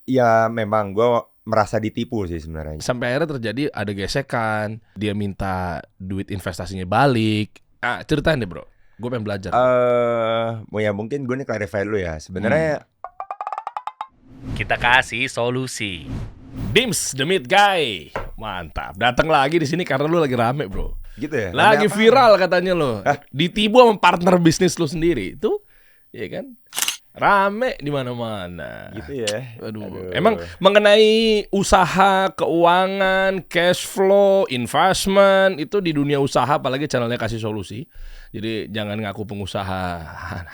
Ya memang gue merasa ditipu sih sebenarnya. Sampai akhirnya terjadi ada gesekan, dia minta duit investasinya balik. Ceritain deh bro, gue pengen belajar nih. Ya mungkin gue nih clarify dulu ya. Hmm. Sebenarnya Kita kasih solusi. Dims the Meat Guy, mantap. Datang lagi di sini karena lu lagi rame bro. gitu ya. Lagi Rame apa? viral katanya lo. Ditipu sama partner bisnis lu sendiri. Itu, ya kan? Rame di mana-mana. Gitu ya. Aduh. Emang mengenai usaha, keuangan, cash flow, investment itu di dunia usaha apalagi channelnya kasih solusi. Jadi jangan ngaku pengusaha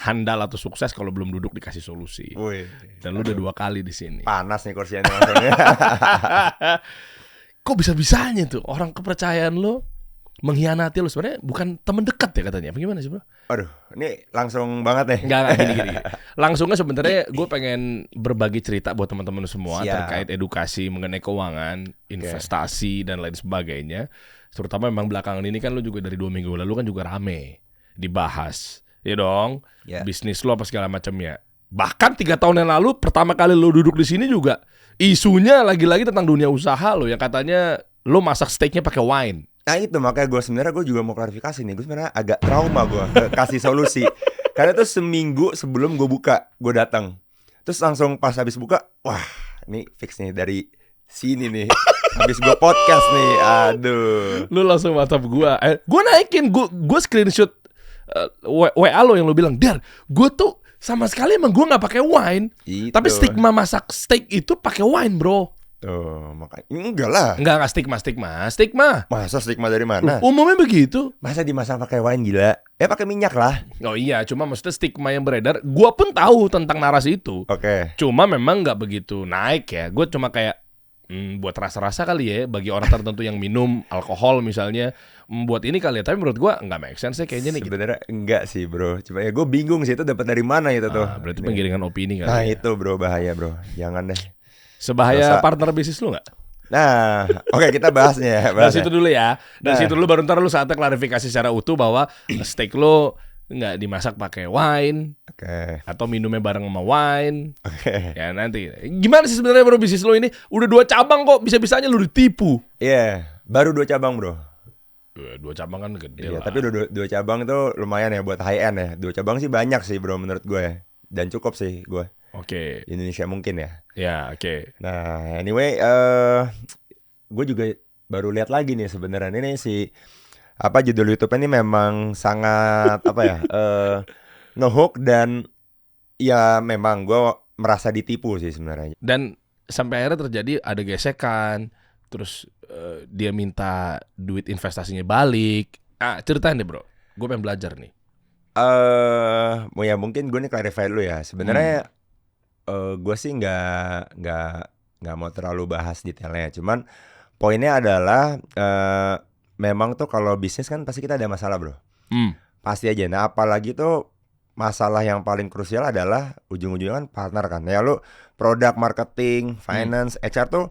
handal atau sukses kalau belum duduk dikasih solusi. Wih, Dan lu udah 2 kali di sini. panas nih kursinya langsungnya. Kok bisa-bisanya tuh orang kepercayaan lo mengkhianati lo, sebenarnya bukan teman dekat ya katanya. Bagaimana sih bro? Aduh, ini langsung banget nih. Enggak gini. Langsungnya sebenarnya gue pengen berbagi cerita buat teman-teman semua. Siap. Terkait edukasi mengenai keuangan, investasi dan lain sebagainya. Terutama memang belakangan ini kan lo juga dari 2 minggu lalu kan juga rame dibahas, ya dong. Ya. Bisnis lo apa segala macamnya. Bahkan 3 tahun yang lalu pertama kali lo duduk di sini juga isunya lagi-lagi tentang dunia usaha lo yang katanya lo masak steaknya pakai wine. Nah itu makanya gue juga mau klarifikasi nih. Gue sebenarnya agak trauma gue kasih solusi. Karena tuh seminggu sebelum gue buka, gue datang. Terus langsung pas habis buka, wah ini fix nih dari sini nih. Habis gue podcast nih, aduh. Lu langsung WhatsApp gua. Gua naikin, gua screenshot WA lo yang lu bilang, "Der, gua tuh sama sekali emang gua nggak pakai wine." Itu. Tapi stigma masak steak itu pakai wine, bro. Tuh, makanya enggak lah. Enggak stigma. Masa stigma dari mana? Umumnya begitu. Masa dimasak pakai wine gila? Pakai minyak lah. Oh iya, cuma maksudnya stigma yang beredar, gua pun tahu tentang narasi itu. Oke. Cuma memang nggak begitu naik ya. Gua cuma kayak buat rasa-rasa kali ya bagi orang tertentu yang minum alkohol misalnya, buat ini kali ya. Tapi menurut gua nggak make sense kayaknya nih. Sebenarnya enggak sih bro. Cuma ya gue bingung sih itu dapat dari mana itu tuh. Berarti penggiringan opini kali. Nah ya. itu bro bahaya bro. Jangan deh. Sebahaya Dosa. partner bisnis lu nggak? Nah, oke kita bahasnya. Dari situ dulu ya. Dari Nah. situ dulu baru ntar lu saatnya klarifikasi secara utuh bahwa steak lu nggak dimasak pakai wine Oke. atau minumnya bareng sama wine. Oke. Ya nanti. Gimana sih sebenarnya bro bisnis lu ini? Udah 2 cabang kok, bisa-bisanya lu ditipu. Iya, baru 2 cabang bro. 2 cabang kan gede Iya, lah. tapi udah 2 cabang itu lumayan ya buat high end ya. 2 cabang sih banyak sih bro menurut gue ya. Dan cukup sih gue Oke. di Indonesia mungkin ya. Ya, oke. Nah, anyway, gue juga baru lihat lagi nih sebenarnya ini si apa judul YouTube-nya ini memang sangat apa ya ngehook dan ya memang gue merasa ditipu sih sebenarnya. Dan sampai akhirnya terjadi ada gesekan, terus dia minta duit investasinya balik. Ceritain deh bro, gue pengen belajar nih. Ya mungkin gue nih clarify dulu ya. Sebenarnya gue sih nggak mau terlalu bahas detailnya. Cuman poinnya adalah memang tuh kalau bisnis kan pasti kita ada masalah bro. Pasti aja. Nah apalagi tuh masalah yang paling krusial adalah ujung-ujungnya kan partner kan. Ya lu produk, marketing, finance, HR tuh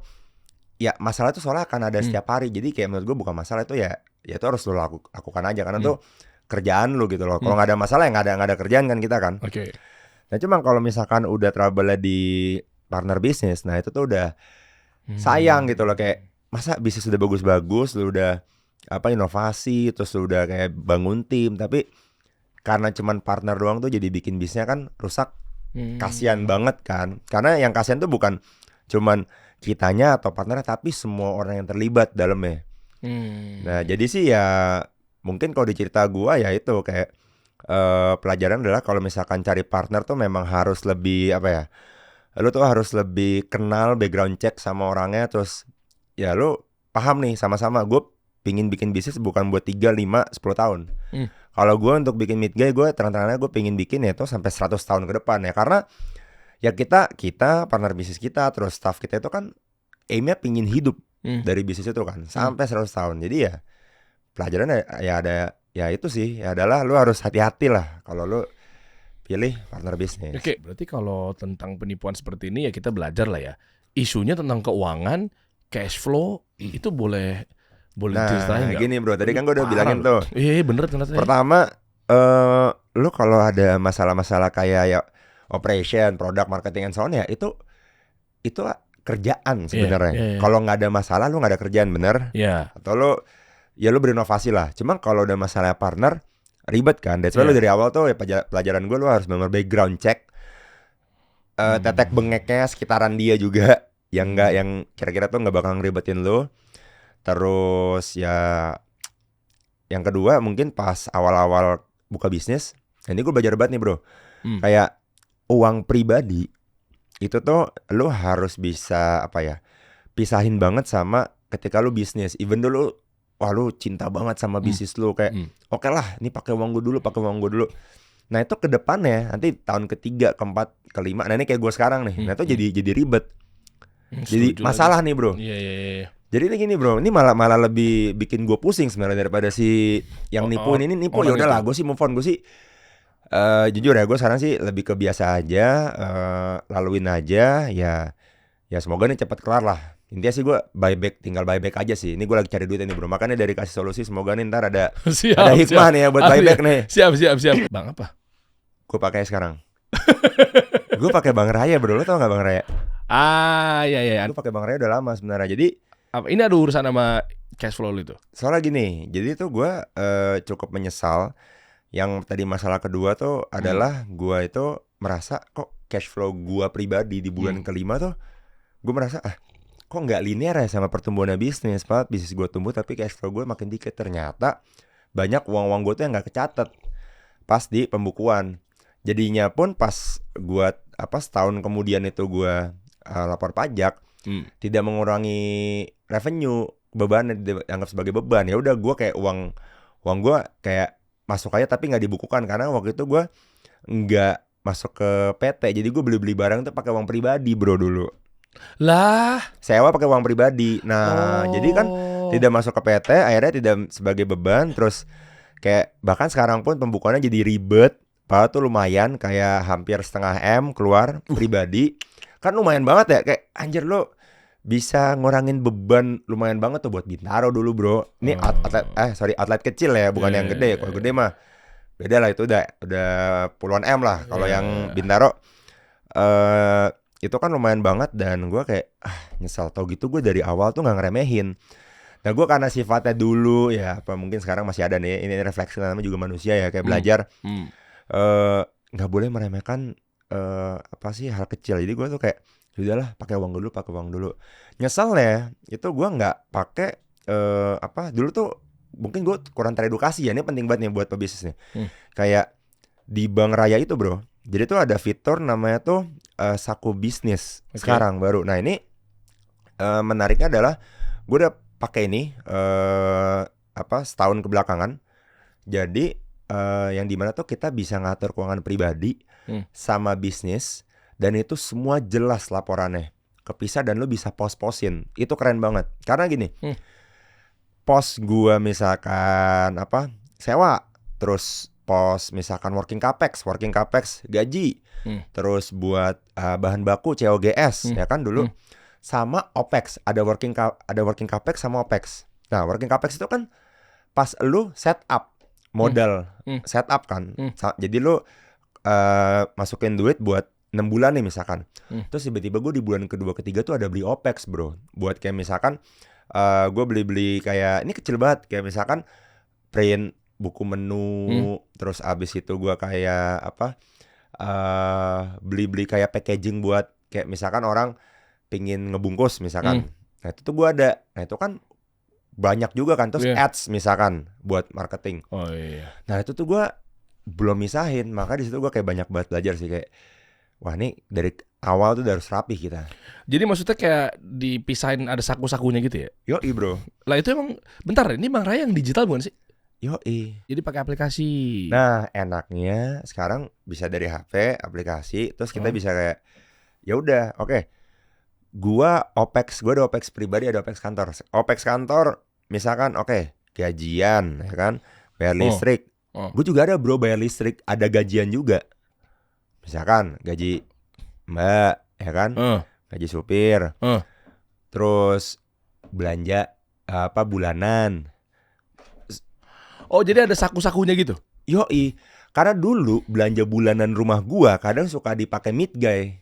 ya masalah tuh soalnya akan ada setiap hari. Jadi kayak menurut gue bukan masalah itu ya itu harus lu lakukan aja karena tuh kerjaan lu gitu loh. Kalau nggak ada masalah ya nggak ada kerjaan kan kita kan. Oke. Nah cuma kalau misalkan udah trouble di partner bisnis, nah itu tuh udah sayang gitu loh, kayak masa bisnis udah bagus-bagus, lu udah apa inovasi, terus lu udah kayak bangun tim, tapi karena cuman partner doang tuh jadi bikin bisnisnya kan rusak. Kasian banget kan. Karena yang kasian tuh bukan cuman kitanya atau partnernya, tapi semua orang yang terlibat dalamnya. Nah jadi sih ya mungkin kalau di cerita gua ya itu kayak pelajaran adalah kalau misalkan cari partner tuh memang harus lebih apa ya, lu tuh harus lebih kenal background check sama orangnya, terus ya lu paham nih sama-sama gue pingin bikin bisnis bukan buat 3, 5, 10 tahun. Kalau gue untuk bikin Meat Guy, gue terang-terangannya gue pingin bikin ya tuh sampai 100 tahun ke depan ya, karena ya kita partner bisnis kita terus staff kita itu kan aimnya pingin hidup dari bisnis itu kan sampai 100 tahun. Jadi ya pelajaran ya ada ya itu sih ya adalah lu harus hati-hati lah kalau lu pilih partner bisnis. Oke, berarti kalau tentang penipuan seperti ini ya kita belajar lah ya. Isunya tentang keuangan, cash flow itu boleh diceritain nggak? Gini bro, tadi kan gue udah bilangin tuh. Iya bener ternyata. Pertama, lu kalau ada masalah-masalah kayak ya operation, produk, marketing, and so on ya itu itu kerjaan sebenarnya. Iya. Kalau nggak ada masalah lu nggak ada kerjaan, bener? Iya. Atau lu berinovasi lah. Cuma kalau udah masalah partner ribet kan. That's why lu dari awal tuh ya pelajaran gue lu harus benar background check. Tetek bengeknya sekitaran dia juga yang kira-kira tuh nggak bakal ngeribetin lu. Terus ya yang kedua mungkin pas awal-awal buka bisnis, ini gue belajar banget nih bro. Kayak uang pribadi itu tuh lu harus bisa pisahin banget sama ketika lu bisnis. Even dulu lu cinta banget sama bisnis lu kayak oke lah, ini pakai uang gue dulu. Nah itu ke depannya nanti tahun ketiga, keempat, kelima. Nah ini kayak gue sekarang nih. Nah itu jadi ribet. Jadi masalah nih bro. Iya. Jadi ini gini bro, ini malah lebih bikin gue pusing sebenarnya daripada si yang nipuin ini nipu. Ya udahlah, gue sih move on. Gue sih jujur ya, gue sekarang sih lebih ke biasa aja, laluin aja. Ya semoga nih cepat kelar lah. Intinya sih gue tinggal buyback aja sih. Ini gue lagi cari duit ini bro. Makanya dari kasih solusi semoga nih ntar ada hikmah nih ya buat buyback nih. Siap. Bang apa? Gue pakai sekarang. Gue pakai Bang Raya bro. Lo tau gak Bang Raya? Iya. Gue pakai Bang Raya udah lama sebenarnya. Jadi ini ada urusan sama cash flow itu? Soalnya gini. Jadi tuh gue cukup menyesal. Yang tadi masalah kedua tuh adalah gue itu merasa kok cash flow gue pribadi di bulan kelima tuh gue merasa kok nggak linear ya sama pertumbuhan bisnis. Pak, bisnis gue tumbuh tapi cash flow gue makin dikit. Ternyata banyak uang gue tuh yang nggak kecatat pas di pembukuan. Jadinya pun pas gue setahun kemudian itu gue lapor pajak, tidak mengurangi revenue, bebannya dianggap sebagai beban. Ya udah gue kayak uang gue kayak masuk aja tapi nggak dibukukan karena waktu itu gue nggak masuk ke PT. Jadi gue beli barang tuh pakai uang pribadi bro dulu. Lah, sewa pakai uang pribadi. Nah, jadi kan tidak masuk ke PT, akhirnya tidak sebagai beban. Terus kayak bahkan sekarang pun pembukuannya jadi ribet. Padahal tuh lumayan kayak hampir setengah M keluar pribadi. Kan lumayan banget ya, kayak anjir lo bisa ngurangin beban lumayan banget tuh buat Bintaro dulu bro. Ini atlet kecil ya, bukan yang gede. Kalau gede mah beda lah, itu udah puluhan M lah. Kalau yang Bintaro itu kan lumayan banget. Dan gue kayak nyesel tau gitu gue dari awal tuh gak ngeremehin. Nah gue karena sifatnya dulu ya mungkin sekarang masih ada nih, ini refleksi namanya juga manusia ya, kayak belajar gak boleh meremehkan hal kecil. Jadi gue tuh kayak udahlah pakai uang dulu. Nyeselnya itu gue nggak pakai dulu tuh mungkin gue kurang teredukasi ya. Ini penting banget nih buat pebisnis nih. Kayak di Bank Raya itu bro, jadi tuh ada fitur namanya tuh saku bisnis sekarang baru. Nah ini menariknya adalah gue udah pakai ini setahun kebelakangan. Jadi yang dimana tuh kita bisa ngatur keuangan pribadi sama bisnis, dan itu semua jelas laporannya kepisah dan lu bisa pos-posin. Itu keren banget. Karena gini, pos gua misalkan sewa, terus pos misalkan working capex gaji, terus buat bahan baku COGS ya kan dulu, sama OPEX, ada working capex sama OPEX. Nah working capex itu kan pas lu set up modal, set up kan. Jadi lu masukin duit buat 6 bulan nih misalkan. Terus tiba-tiba gue di bulan kedua ketiga tuh ada beli OPEX bro. Buat kayak misalkan gue beli kayak, ini kecil banget, kayak misalkan print buku menu. Terus abis itu gue kayak beli kayak packaging buat kayak misalkan orang pingin ngebungkus misalkan. Nah itu tuh gue ada. Nah itu kan banyak juga kan. Terus ads misalkan buat marketing. Nah itu tuh gue belum misahin. Maka di situ gue kayak banyak banget belajar sih, kayak wah ini dari awal tuh harus rapih kita. Jadi maksudnya kayak dipisahin, ada saku-sakunya gitu ya? Yoi bro. Lah itu emang, bentar, ini Bang Raya yang digital bukan sih? Yoi. Jadi pakai aplikasi. Nah enaknya sekarang bisa dari HP, aplikasi. Terus kita bisa kayak ya udah oke. Gua OPEX, gua ada OPEX pribadi, ada OPEX kantor. OPEX kantor misalkan gajian ya kan, bayar listrik. Gue juga ada bro bayar listrik, ada gajian juga. Misalkan gaji mbak ya kan, gaji supir, terus belanja bulanan. Oh jadi ada saku-sakunya gitu? Yoi, karena dulu belanja bulanan rumah gua kadang suka dipakai midguy.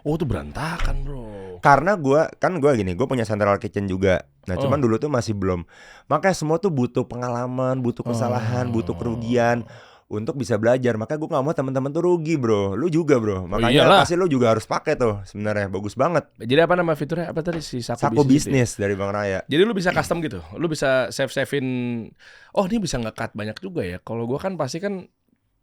Oh itu berantakan bro. Karena gue gini, gue punya central kitchen juga. Nah cuman dulu tuh masih belum. Makanya semua tuh butuh pengalaman, butuh kesalahan, butuh kerugian untuk bisa belajar. Makanya gue nggak mau teman-teman tuh rugi bro. Lu juga bro. Makanya iyalah. pasti lu juga harus pakai tuh. Sebenarnya bagus banget. Jadi apa nama fiturnya? Apa tadi si Saku itu ya? bisnis dari Bang Raya. Jadi lu bisa custom gitu. Lu bisa save-savein. Oh ini bisa nge-cut banyak juga ya. Kalau gua kan pasti kan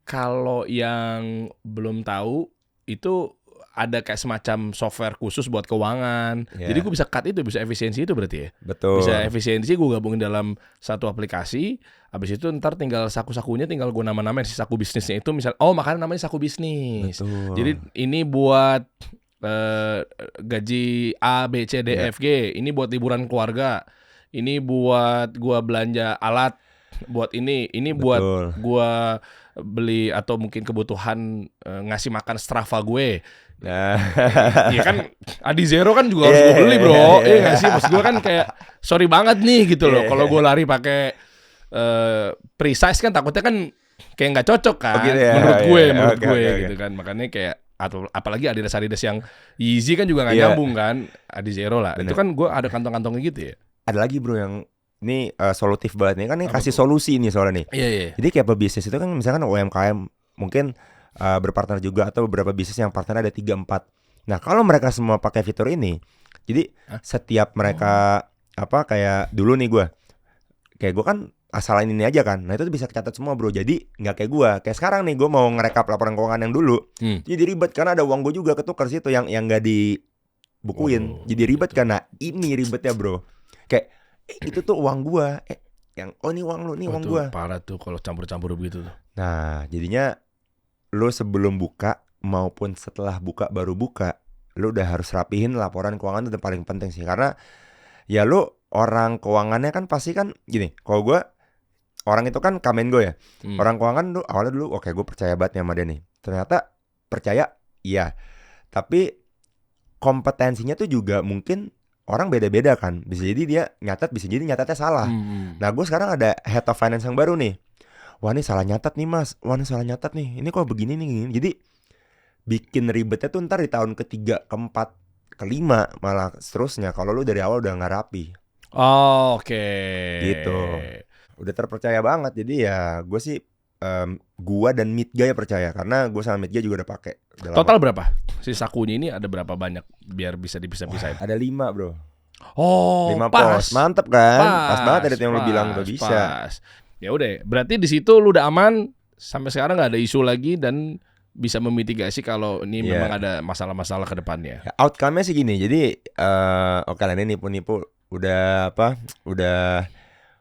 kalau yang belum tahu itu ada kayak semacam software khusus buat keuangan. Yeah. Jadi gue bisa cut itu, bisa efisiensi itu berarti ya. Betul. Bisa efisiensi gue gabungin dalam satu aplikasi. Habis itu ntar tinggal saku-sakunya tinggal gue nama-namain si saku bisnisnya itu misal makanya namanya saku bisnis. Betul. Jadi ini buat gaji A, B, C, D, F, G. Ini buat liburan keluarga. Ini buat gua belanja alat. Buat ini buat gua beli atau mungkin kebutuhan ngasih makan Strava gue. Nah, Iya kan Adi Zero kan juga harus gue beli bro. Iya nggak sih, maksud gue kan kayak sorry banget nih gitu loh. Kalau gue lari pakai precise kan takutnya kan kayak nggak cocok kan. gitu ya? Menurut gue Oke. gitu kan. Makanya kayak atau apalagi Adidas yang Yeezy kan juga nggak nyambung kan. Adi Zero lah. Bener. Itu kan gue ada kantong-kantongnya gitu ya. ada lagi bro yang ini solutif banget nih kan, ini kasih solusi nih soalnya nih. Iya. Jadi kayak pebisnis itu kan misalkan UMKM mungkin berpartner juga atau beberapa bisnis yang partner ada 3-4. Nah kalau mereka semua pakai fitur ini, jadi setiap mereka kayak dulu nih gue kan asalain ini aja kan. Nah itu bisa kecatat semua bro. Jadi nggak kayak gue. Kayak sekarang nih gue mau ngerekap laporan keuangan yang dulu. Jadi ribet karena ada uang gue juga ketukar situ yang nggak dibukuin. Jadi ribet karena ini ribetnya bro. Kayak itu tuh uang gue. Yang ini uang lu, ini uang gue. Parah tuh kalau campur-campur begitu tuh. Nah jadinya lu sebelum buka maupun setelah buka baru buka, lu udah harus rapihin laporan keuangan. Itu paling penting sih. Karena ya lu orang keuangannya kan pasti kan gini. Kalau gue orang itu kan kamen gue ya. Orang keuangan tuh awalnya dulu oke gue percaya banget sama dia nih. Ternyata percaya iya. Tapi kompetensinya tuh juga mungkin orang beda-beda kan. Bisa jadi dia nyatet, bisa jadi nyatetnya salah. Nah gue sekarang ada head of finance yang baru nih. Wah ini salah nyatet nih mas. Wah ini salah nyatet nih. Ini kok begini nih gini. Jadi bikin ribetnya tuh ntar di tahun ketiga, keempat, kelima malah seterusnya. Kalau lu dari awal udah nggak rapi. Oke. Gitu. Udah terpercaya banget. Jadi ya gue sih gua dan Midga ya percaya. Karena gue sama Midga juga udah pakai. Total berapa? Si sakunya ini ada berapa banyak biar bisa dipisah-pisahin? Ada 5 bro. 5 pos. Mantep kan? Pas banget dari yang lu bilang udah bisa. Pas. Ya udah, berarti di situ lu udah aman sampai sekarang nggak ada isu lagi dan bisa memitigasi kalau ini memang ada masalah-masalah ke depannya. Ya, outcome-nya sih gini. Jadi oke lah ini nipu-nipu udah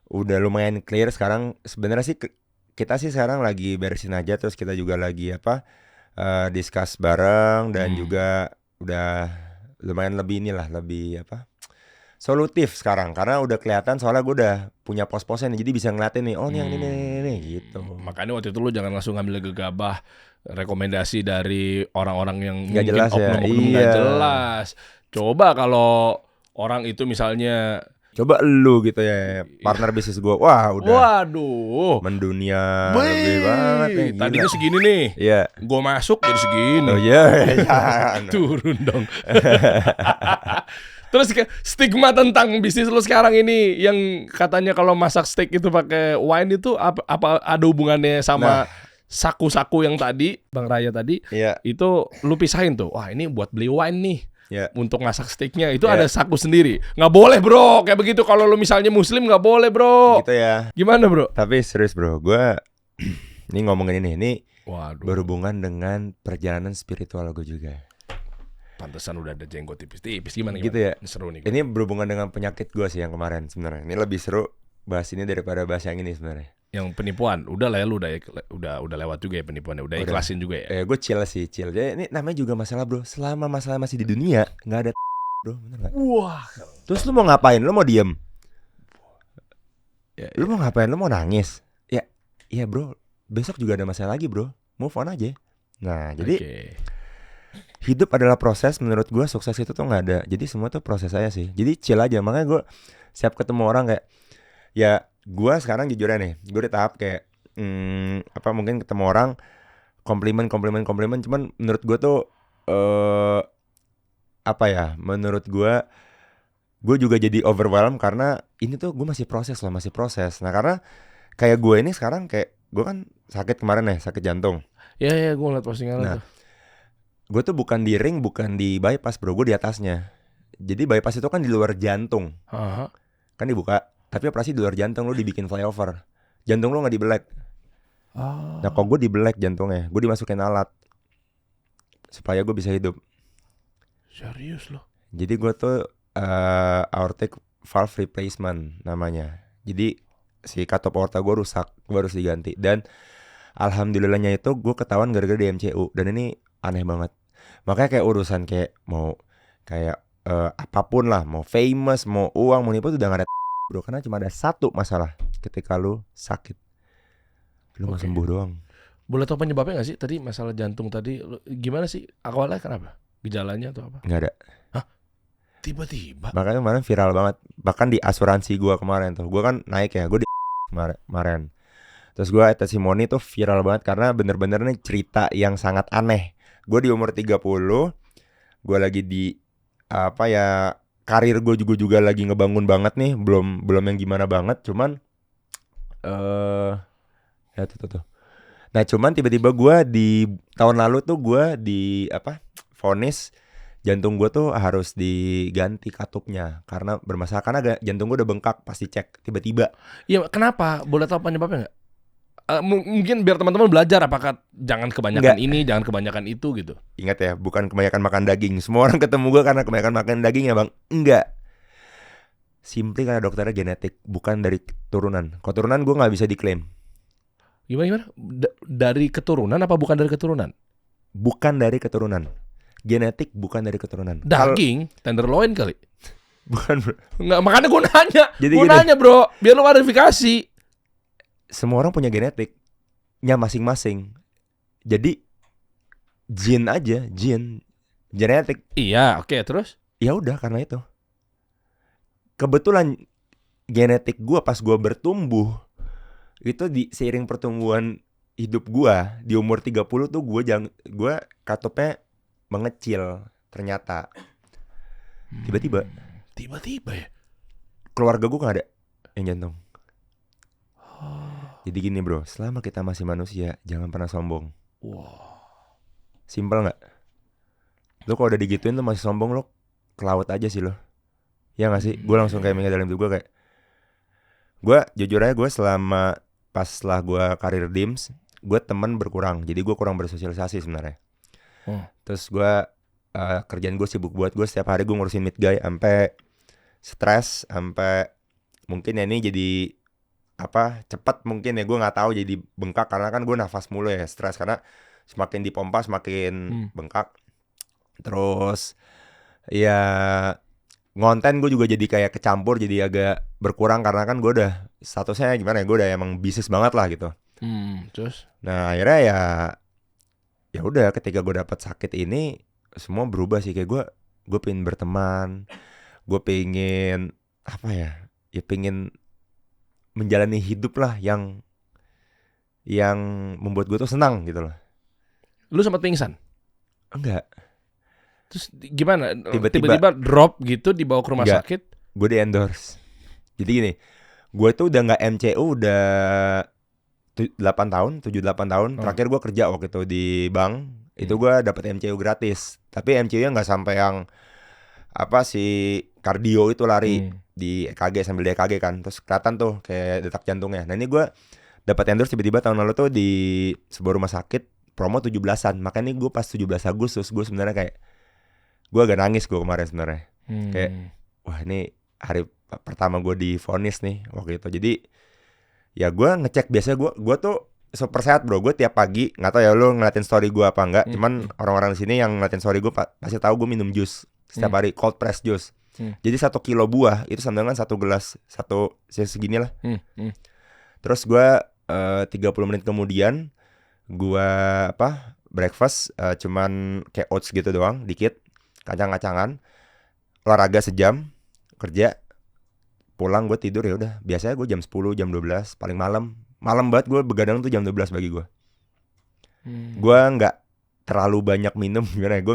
udah lumayan clear sekarang. Sebenarnya sih kita sih sekarang lagi beresin aja, terus kita juga lagi discuss bareng dan juga udah lumayan lebih solutif sekarang karena udah kelihatan soalnya gue udah punya pos-posnya nih, jadi bisa ngeliatin nih nih yang ini gitu. Makanya waktu itu lu jangan langsung ngambil gegabah rekomendasi dari orang-orang yang nggak jelas oknum-oknum nggak jelas. Coba kalau orang itu misalnya coba lu gitu ya partner bisnis gue, wah udah waduh mendunia lebih banget nih. Tadinya segini nih, gue masuk jadi segini. Oh iya, turun dong. Terus stigma tentang bisnis lu sekarang ini yang katanya kalau masak steak itu pakai wine itu apa ada hubungannya sama saku-saku yang tadi Bang Raya tadi? Itu lu pisahin tuh. Wah, ini buat beli wine nih. Untuk masak steaknya itu ada saku sendiri. Nggak boleh bro, kayak begitu. Kalau lu misalnya muslim nggak boleh bro. Gitu ya. Gimana bro? Tapi serius bro, gue ini ngomongin ini berhubungan dengan perjalanan spiritual gue juga. Pantesan udah ada jenggot tipis-tipis. Gimana? Gitu ya. Seru nih. Ini berhubungan dengan penyakit gue sih yang kemarin sebenarnya. Ini lebih seru bahas ini daripada bahas yang ini sebenarnya. Yang penipuan, udah lah ya lu udah lewat juga ya penipuannya, udah ikhlasin juga ya. Gue chill. Jadi ini namanya juga masalah bro. Selama masalah masih di dunia, nggak ada bro, bener gak? Wah. Terus lu mau ngapain? Lu mau diem? Lu mau ngapain? Lu mau nangis? Ya bro. Besok juga ada masalah lagi bro. Move on aja. Nah jadi hidup adalah proses. Menurut gue sukses itu tuh nggak ada. Jadi semua tuh proses aja sih. Jadi chill aja. Makanya gue siap ketemu orang kayak ya. Gue sekarang jujur aja nih, gue di tahap kayak mungkin ketemu orang komplimen, cuman menurut gue tuh apa ya, menurut gue juga jadi overwhelmed karena ini tuh gue masih proses. Nah karena kayak gue ini sekarang kayak gue kan sakit kemarin ya, sakit jantung. Ya, gue ngeliat postingan Nah, tuh. gue tuh bukan di ring, bukan di bypass bro, gue di atasnya. Jadi bypass itu kan di luar jantung, Aha. kan dibuka. Tapi operasi di luar jantung, lu dibikin flyover. Jantung lu nggak dibelek. Oh. Nah kok gue dibelek jantungnya, gue dimasukin alat supaya gue bisa hidup. Serius loh. Jadi gue tuh aortic valve replacement namanya. Jadi si katup aorta gue rusak, gue harus diganti. Dan alhamdulillahnya itu gue ketahuan gara-gara di MCU. Dan ini aneh banget. Makanya kayak urusan kayak mau kayak apapun lah, mau famous, mau uang, mau nipu tuh udah gak ada bro. Karena cuma ada satu masalah ketika lu sakit, lu gak Oke. sembuh doang. Boleh tahu penyebabnya gak sih tadi masalah jantung tadi? Gimana sih awalnya kenapa? Gejalanya atau apa? Gak ada. Tiba-tiba. Makanya kemarin viral banget. Bahkan di asuransi gue kemarin tuh, gue kan naik ya, gue di kemarin. Terus gue testimoni tuh viral banget karena bener-bener nih cerita yang sangat aneh. Gue di umur 30, gue lagi di apa ya, karir gue juga lagi ngebangun banget nih, belum yang gimana banget, cuman ya tuh. Nah cuman tiba-tiba gue di tahun lalu tuh gue di apa, vonis jantung gue tuh harus diganti katupnya karena bermasalah, karena jantung gue udah bengkak pas dicek tiba-tiba. Iya, kenapa? Boleh tahu penyebabnya nggak? Mungkin biar teman-teman belajar apakah jangan kebanyakan ini, jangan kebanyakan itu gitu. Ingat ya, bukan kebanyakan makan daging. Semua orang ketemu gue karena kebanyakan makan daging ya bang. Enggak. Simply karena dokternya genetik, bukan dari keturunan. Keturunan gue gak bisa diklaim. Gimana? Dari keturunan apa bukan dari keturunan? Bukan dari keturunan. Genetik bukan dari keturunan. Daging, tenderloin kali. Bukan bro. Nggak, makanya gue nanya. Jadi Gue gini. nanya bro, biar lo klarifikasi. Semua orang punya genetiknya masing-masing. Jadi gen aja, genetik. Iya, oke, terus? Ya udah karena itu. Kebetulan genetik gue pas gue bertumbuh itu di seiring pertumbuhan hidup gue di umur 30 tuh gue katupnya mengecil ternyata. Tiba-tiba ya. keluarga gue gak ada yang jantung. Jadi gini bro, selama kita masih manusia jangan pernah sombong. Wow. Simpel gak? Lo kalau udah digituin lo masih sombong, lo ke laut aja sih lo. Ya gak sih? Gue langsung kayak mikir dalam hidup gue kayak, gue jujur aja gue setelah gue karir DIMS, gue temen berkurang. Jadi gue kurang bersosialisasi sebenarnya. Terus gue kerjaan gue sibuk buat gue setiap hari gue ngurusin meet guy, sampai stres, sampai mungkin ya ini jadi apa cepat mungkin ya, gue nggak tahu, jadi bengkak karena kan gue nafas mulu ya, stres karena semakin dipompa semakin bengkak. Terus ya ngonten gue juga jadi kayak kecampur, jadi agak berkurang karena kan gue udah statusnya gimana ya, gue udah emang bisnis banget lah gitu. Terus? Nah akhirnya ya udah ketika gue dapat sakit ini semua berubah sih, kayak gue pengen berteman, gue pengen apa ya pengen menjalani hidup lah yang membuat gue tuh senang gitu loh. Lu sempat pingsan? Enggak. Terus gimana? Tiba-tiba drop gitu, dibawa ke rumah sakit? Gue di endorse. Jadi gini, gue tuh udah gak MCU udah 7-8 tahun. Terakhir gue kerja waktu itu di bank. Itu gue dapet MCU gratis. Tapi MCU-nya gak sampai yang apa sih, kardio itu lari di EKG sambil di EKG kan. Terus kelihatan tuh kayak detak jantungnya. Nah ini gue dapat endorse tiba-tiba tahun lalu tuh di sebuah rumah sakit, promo 17-an. Makanya gue pas 17 Agustus gue sebenarnya kayak, gue agak nangis gue kemarin sebenarnya. Kayak wah ini hari pertama gue divonis nih waktu itu. Jadi ya gue ngecek, biasanya gue tuh super sehat bro. Gue tiap pagi, nggak tahu ya lu ngeliatin story gue apa enggak, cuman orang-orang di sini yang ngeliatin story gue pasti tahu gue minum jus setiap hari, cold press juice. Jadi 1 kilo buah itu sama dengan 1 gelas, segini lah. Terus gue 30 menit kemudian gue breakfast, cuman kayak oats gitu doang, dikit, kacang-kacangan, olahraga sejam, kerja, pulang gue tidur. Ya udah, biasanya gue jam 10, jam 12, paling malam banget gue begadang tuh jam 12 bagi gue. Gue nggak terlalu banyak minum gimana ya, gue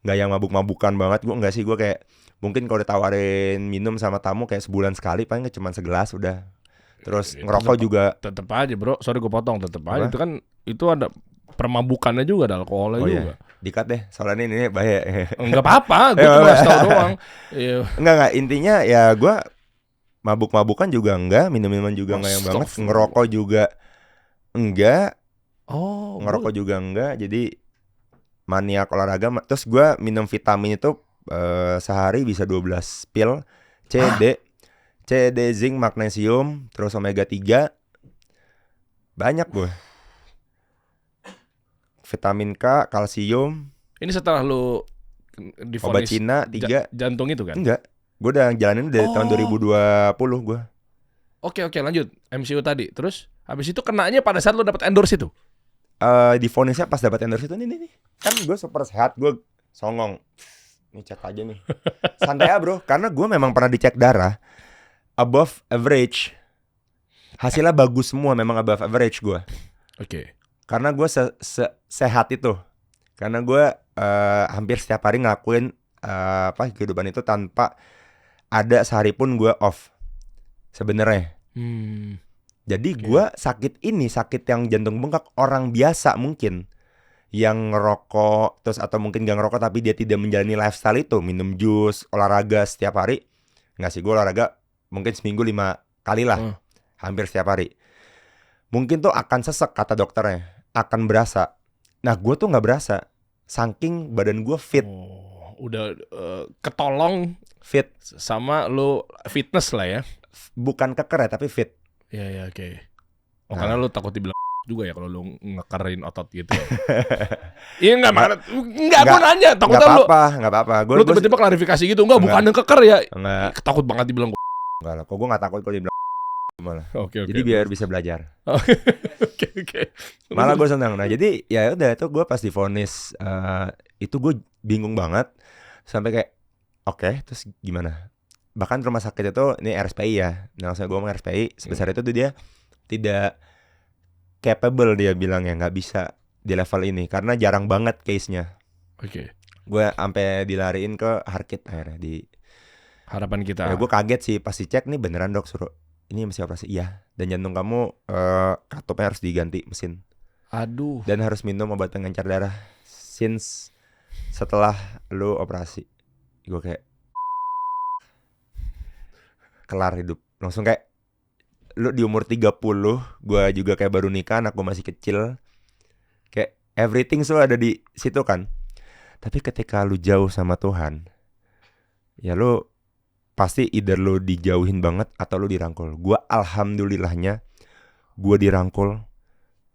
nggak yang mabuk-mabukan banget, gue nggak sih, gue kayak mungkin kalau ditawarin minum sama tamu kayak sebulan sekali paling cuma segelas udah. Terus ngerokok juga tetep aja bro, sorry gue potong, tetep Apa? aja itu kan itu ada permabukannya juga, ada alkoholnya oh juga. iya, dikat deh soalnya ini bahaya. Enggak apa-apa, gue cuma kasih tau doang. Iya. Enggak, intinya ya gue mabuk-mabukan juga enggak, minum-minuman juga enggak yang banget, Astagfirullah. ngerokok juga enggak, Oh, ngerokok juga enggak, jadi maniak olahraga. Terus gue minum vitamin itu sehari bisa 12 pil C, D, zinc, magnesium, terus omega 3. Banyak gue. Vitamin K, kalsium, ini setelah lu obat divonis Cina 3. jantung itu kan? Enggak, gue udah jalanin dari tahun 2020 gue. Oke, lanjut. MCU tadi. Terus habis itu kenanya pada saat lu dapat endorse itu. Divonisnya pas dapat endorse itu nih. Kan gue super sehat, gue songong. Nih cek aja nih. Santai ya bro, karena gue memang pernah dicek darah above average. Hasilnya bagus semua, memang above average gue. Oke. Karena gue sehat itu. Karena gue hampir setiap hari ngelakuin kehidupan itu tanpa ada sehari pun gue off. Sebenarnya. Jadi gue sakit yang jantung bengkak orang biasa mungkin yang ngerokok terus atau mungkin gak ngerokok tapi dia tidak menjalani lifestyle itu, minum jus, olahraga setiap hari. Nggak sih, gue olahraga mungkin seminggu 5 kali lah, hampir setiap hari. Mungkin tuh akan sesek kata dokternya, akan berasa. Nah gue tuh nggak berasa, saking badan gue fit. Udah ketolong Fit, sama lu fitness lah ya. bukan keker ya tapi fit. Iya, oke. Oh, karena lu takut dibilang juga ya kalau lu ngekerin otot gitu. Iya enggak gue nanya, takutnya lu Nggak apa-apa. lu tiba-tiba klarifikasi gitu. Enggak, bukan yang keker ya. Enggak. Takut banget dibilang. Enggak lah, kok gue nggak takut kalau dibilang malah. Oke. Jadi biar bisa belajar. Oke. Malah gue senang. Nah jadi ya udah itu gue pas divonis itu gue bingung banget sampai kayak oke, terus gimana? Bahkan rumah sakit itu ini RSPI ya. Nah langsung gue ngomong RSPI sebesar itu tuh dia tidak capable, dia bilang ya nggak bisa di level ini karena jarang banget case-nya. Oke. Gue sampai dilariin ke Harkit akhirnya di Harapan kita. ya gue kaget sih pas dicek nih beneran dok suruh ini mesti operasi, iya, dan jantung kamu katupnya harus diganti mesin. Aduh. Dan harus minum obat pengencer darah since setelah lu operasi. Gue kayak kelar hidup. Langsung kayak lu di umur 30, gue juga kayak baru nikah, anak gue masih kecil. Kayak everything so ada di situ kan. Tapi ketika lu jauh sama Tuhan, ya lu pasti either lu dijauhin banget atau lu dirangkul. Gue alhamdulillahnya gue dirangkul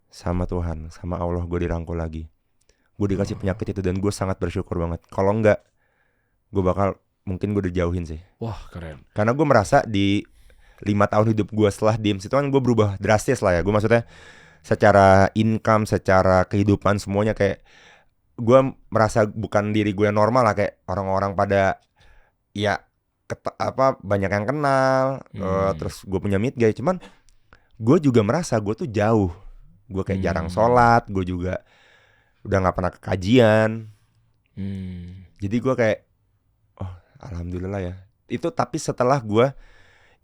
sama Tuhan, sama Allah, gue dirangkul lagi. Gue dikasih penyakit itu dan gue sangat bersyukur banget. Kalau enggak, gue bakal mungkin gue dijauhin sih. Wah, keren. Karena gue merasa di 5 tahun hidup gue setelah DIMS itu kan gue berubah drastis lah ya. Gue maksudnya secara income, secara kehidupan semuanya kayak gue merasa bukan diri gue yang normal lah, kayak orang-orang pada ya banyak yang kenal, terus gue punya meet guy. Cuman gue juga merasa gue tuh jauh. Gue kayak jarang sholat, gue juga udah nggak pernah ke kajian. Jadi gue kayak oh alhamdulillah ya. Itu tapi setelah gue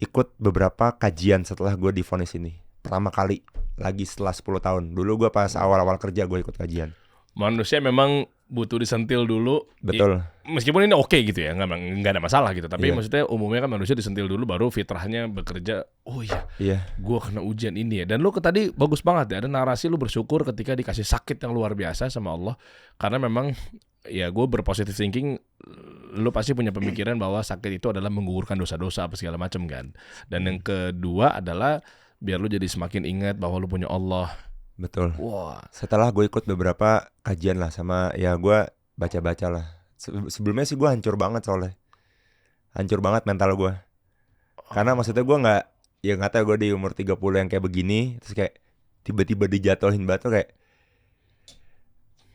ikut beberapa kajian setelah gue divonis ini. Pertama kali lagi setelah 10 tahun. Dulu gue pas awal-awal kerja gue ikut kajian. Manusia memang butuh disentil dulu. Betul. Meskipun ini oke gitu ya, nggak ada masalah gitu. Tapi Iya. maksudnya umumnya kan manusia disentil dulu baru fitrahnya bekerja. Oh iya, gue kena ujian ini ya. Dan lu tadi bagus banget ya, ada narasi lu bersyukur ketika dikasih sakit yang luar biasa sama Allah. Karena memang ya gue berpositive thinking, lu pasti punya pemikiran bahwa sakit itu adalah menggugurkan dosa-dosa apa segala macam kan. Dan yang kedua adalah biar lu jadi semakin ingat bahwa lu punya Allah. Betul. Wah. Setelah gue ikut beberapa kajian lah sama ya gue baca-baca lah. Sebelumnya sih gue hancur banget soalnya. Hancur banget mental gue. Karena maksudnya gue nggak tahu gue di umur 30 yang kayak begini terus kayak tiba-tiba dijatuhin batu kayak.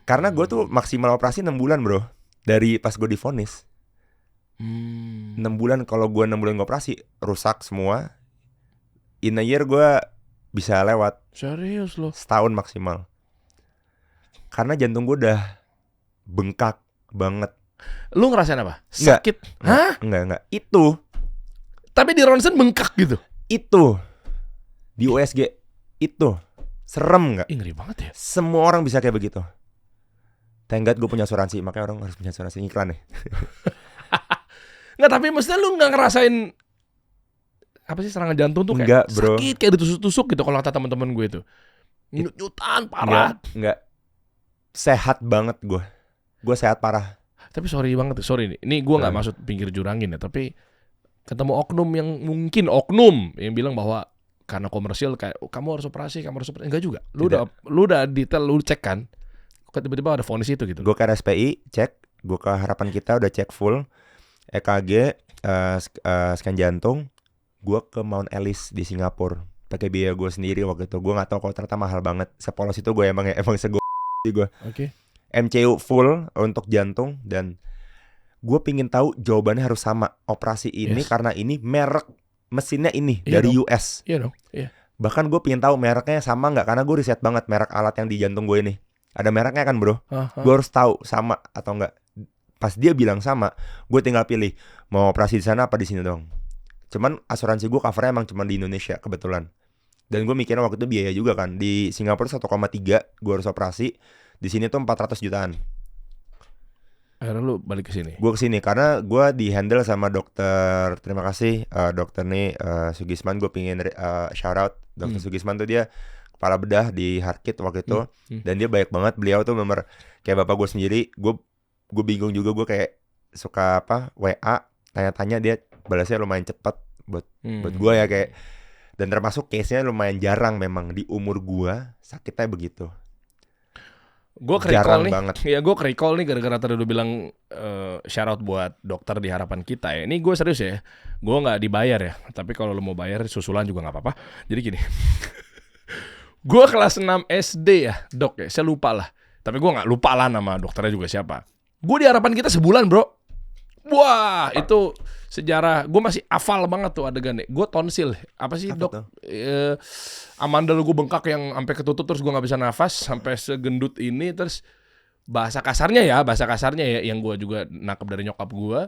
Karena gue tuh maksimal operasi 6 bulan bro. Dari pas gue divonis 6 bulan. Kalau gue 6 bulan operasi rusak semua. In a year gue bisa lewat. Serius lo? Setahun maksimal. Karena jantung gue udah bengkak banget. Lu ngerasain apa? Enggak. Sakit? Hah? Enggak. Itu Tapi di ronsen bengkak gitu? di USG itu serem nggak? Ih, ngeri banget ya. Semua orang bisa kayak begitu. Thank God gue punya asuransi, makanya orang harus punya asuransi. Iklan nih. Nggak, tapi maksudnya lu nggak ngerasain apa sih serangan jantung tuh kayak Enggak, bro. sakit, kayak ditusuk-tusuk gitu kalau kata teman-teman gue itu. Nyutan parah. Enggak. Sehat banget gue. Gue sehat parah. Tapi sorry banget, sorry nih. Ini gue nggak maksud pinggir jurangin ya, tapi ketemu oknum yang mungkin oknum yang bilang bahwa karena komersial kayak kamu harus operasi. Enggak juga. Lu udah detail, lu cek kan? Kok tiba-tiba ada vonis itu gitu. Gue ke RSPI cek, gue ke Harapan Kita udah cek full, EKG, scan jantung. Gue ke Mount Ellis di Singapura pakai biaya gue sendiri waktu itu. Gue nggak tahu kalau ternyata mahal banget. Sepolos itu gue emang sego gue. Oke. MCU full untuk jantung, dan gue pingin tahu jawabannya harus sama. Operasi ini karena ini merek mesinnya ini dari dong. US. Iya dong. Iya. Bahkan gue pingin tahu mereknya sama nggak, karena gue riset banget merek alat yang di jantung gue ini. Ada mereknya kan bro. Gue harus tahu sama atau enggak. Pas dia bilang sama, gue tinggal pilih mau operasi di sana apa di sini dong. Cuman asuransi gue covernya emang cuma di Indonesia kebetulan. Dan gue mikirnya waktu itu biaya juga kan. Di Singapura 1,3 gue harus operasi. Di sini tuh 400 jutaan. Akhirnya lu balik ke sini. Gue kesini karena gue di handle sama dokter. Terima kasih dokter nih Sugisman. Gue pingin shout out dokter Sugisman tuh, dia kepala bedah di Harkit waktu itu. Dan dia baik banget. Beliau tuh memang kayak bapak gue sendiri. Gue bingung juga, gue kayak suka WA tanya-tanya, dia balasnya lumayan cepat buat gue ya kayak. Dan termasuk case-nya lumayan jarang memang di umur gue sakitnya begitu. Gue recall nih, banget. ya gue recall nih gara-gara tadi lu bilang shout out buat dokter di Harapan Kita ya. Ini gue serius ya, gue nggak dibayar ya. Tapi kalau lu mau bayar susulan juga nggak apa-apa. Jadi gini, gue kelas 6 SD ya dok ya, saya lupa lah. Tapi gue nggak lupa lah nama dokternya juga siapa. Gue di Harapan Kita sebulan bro. Wah itu sejarah, gue masih hafal banget tuh adegannya. Gue tonsil, apa sih dok? Amandel gue bengkak yang sampai ketutup, terus gue nggak bisa nafas sampai segendut ini. Terus bahasa kasarnya ya yang gue juga nangkep dari nyokap gue,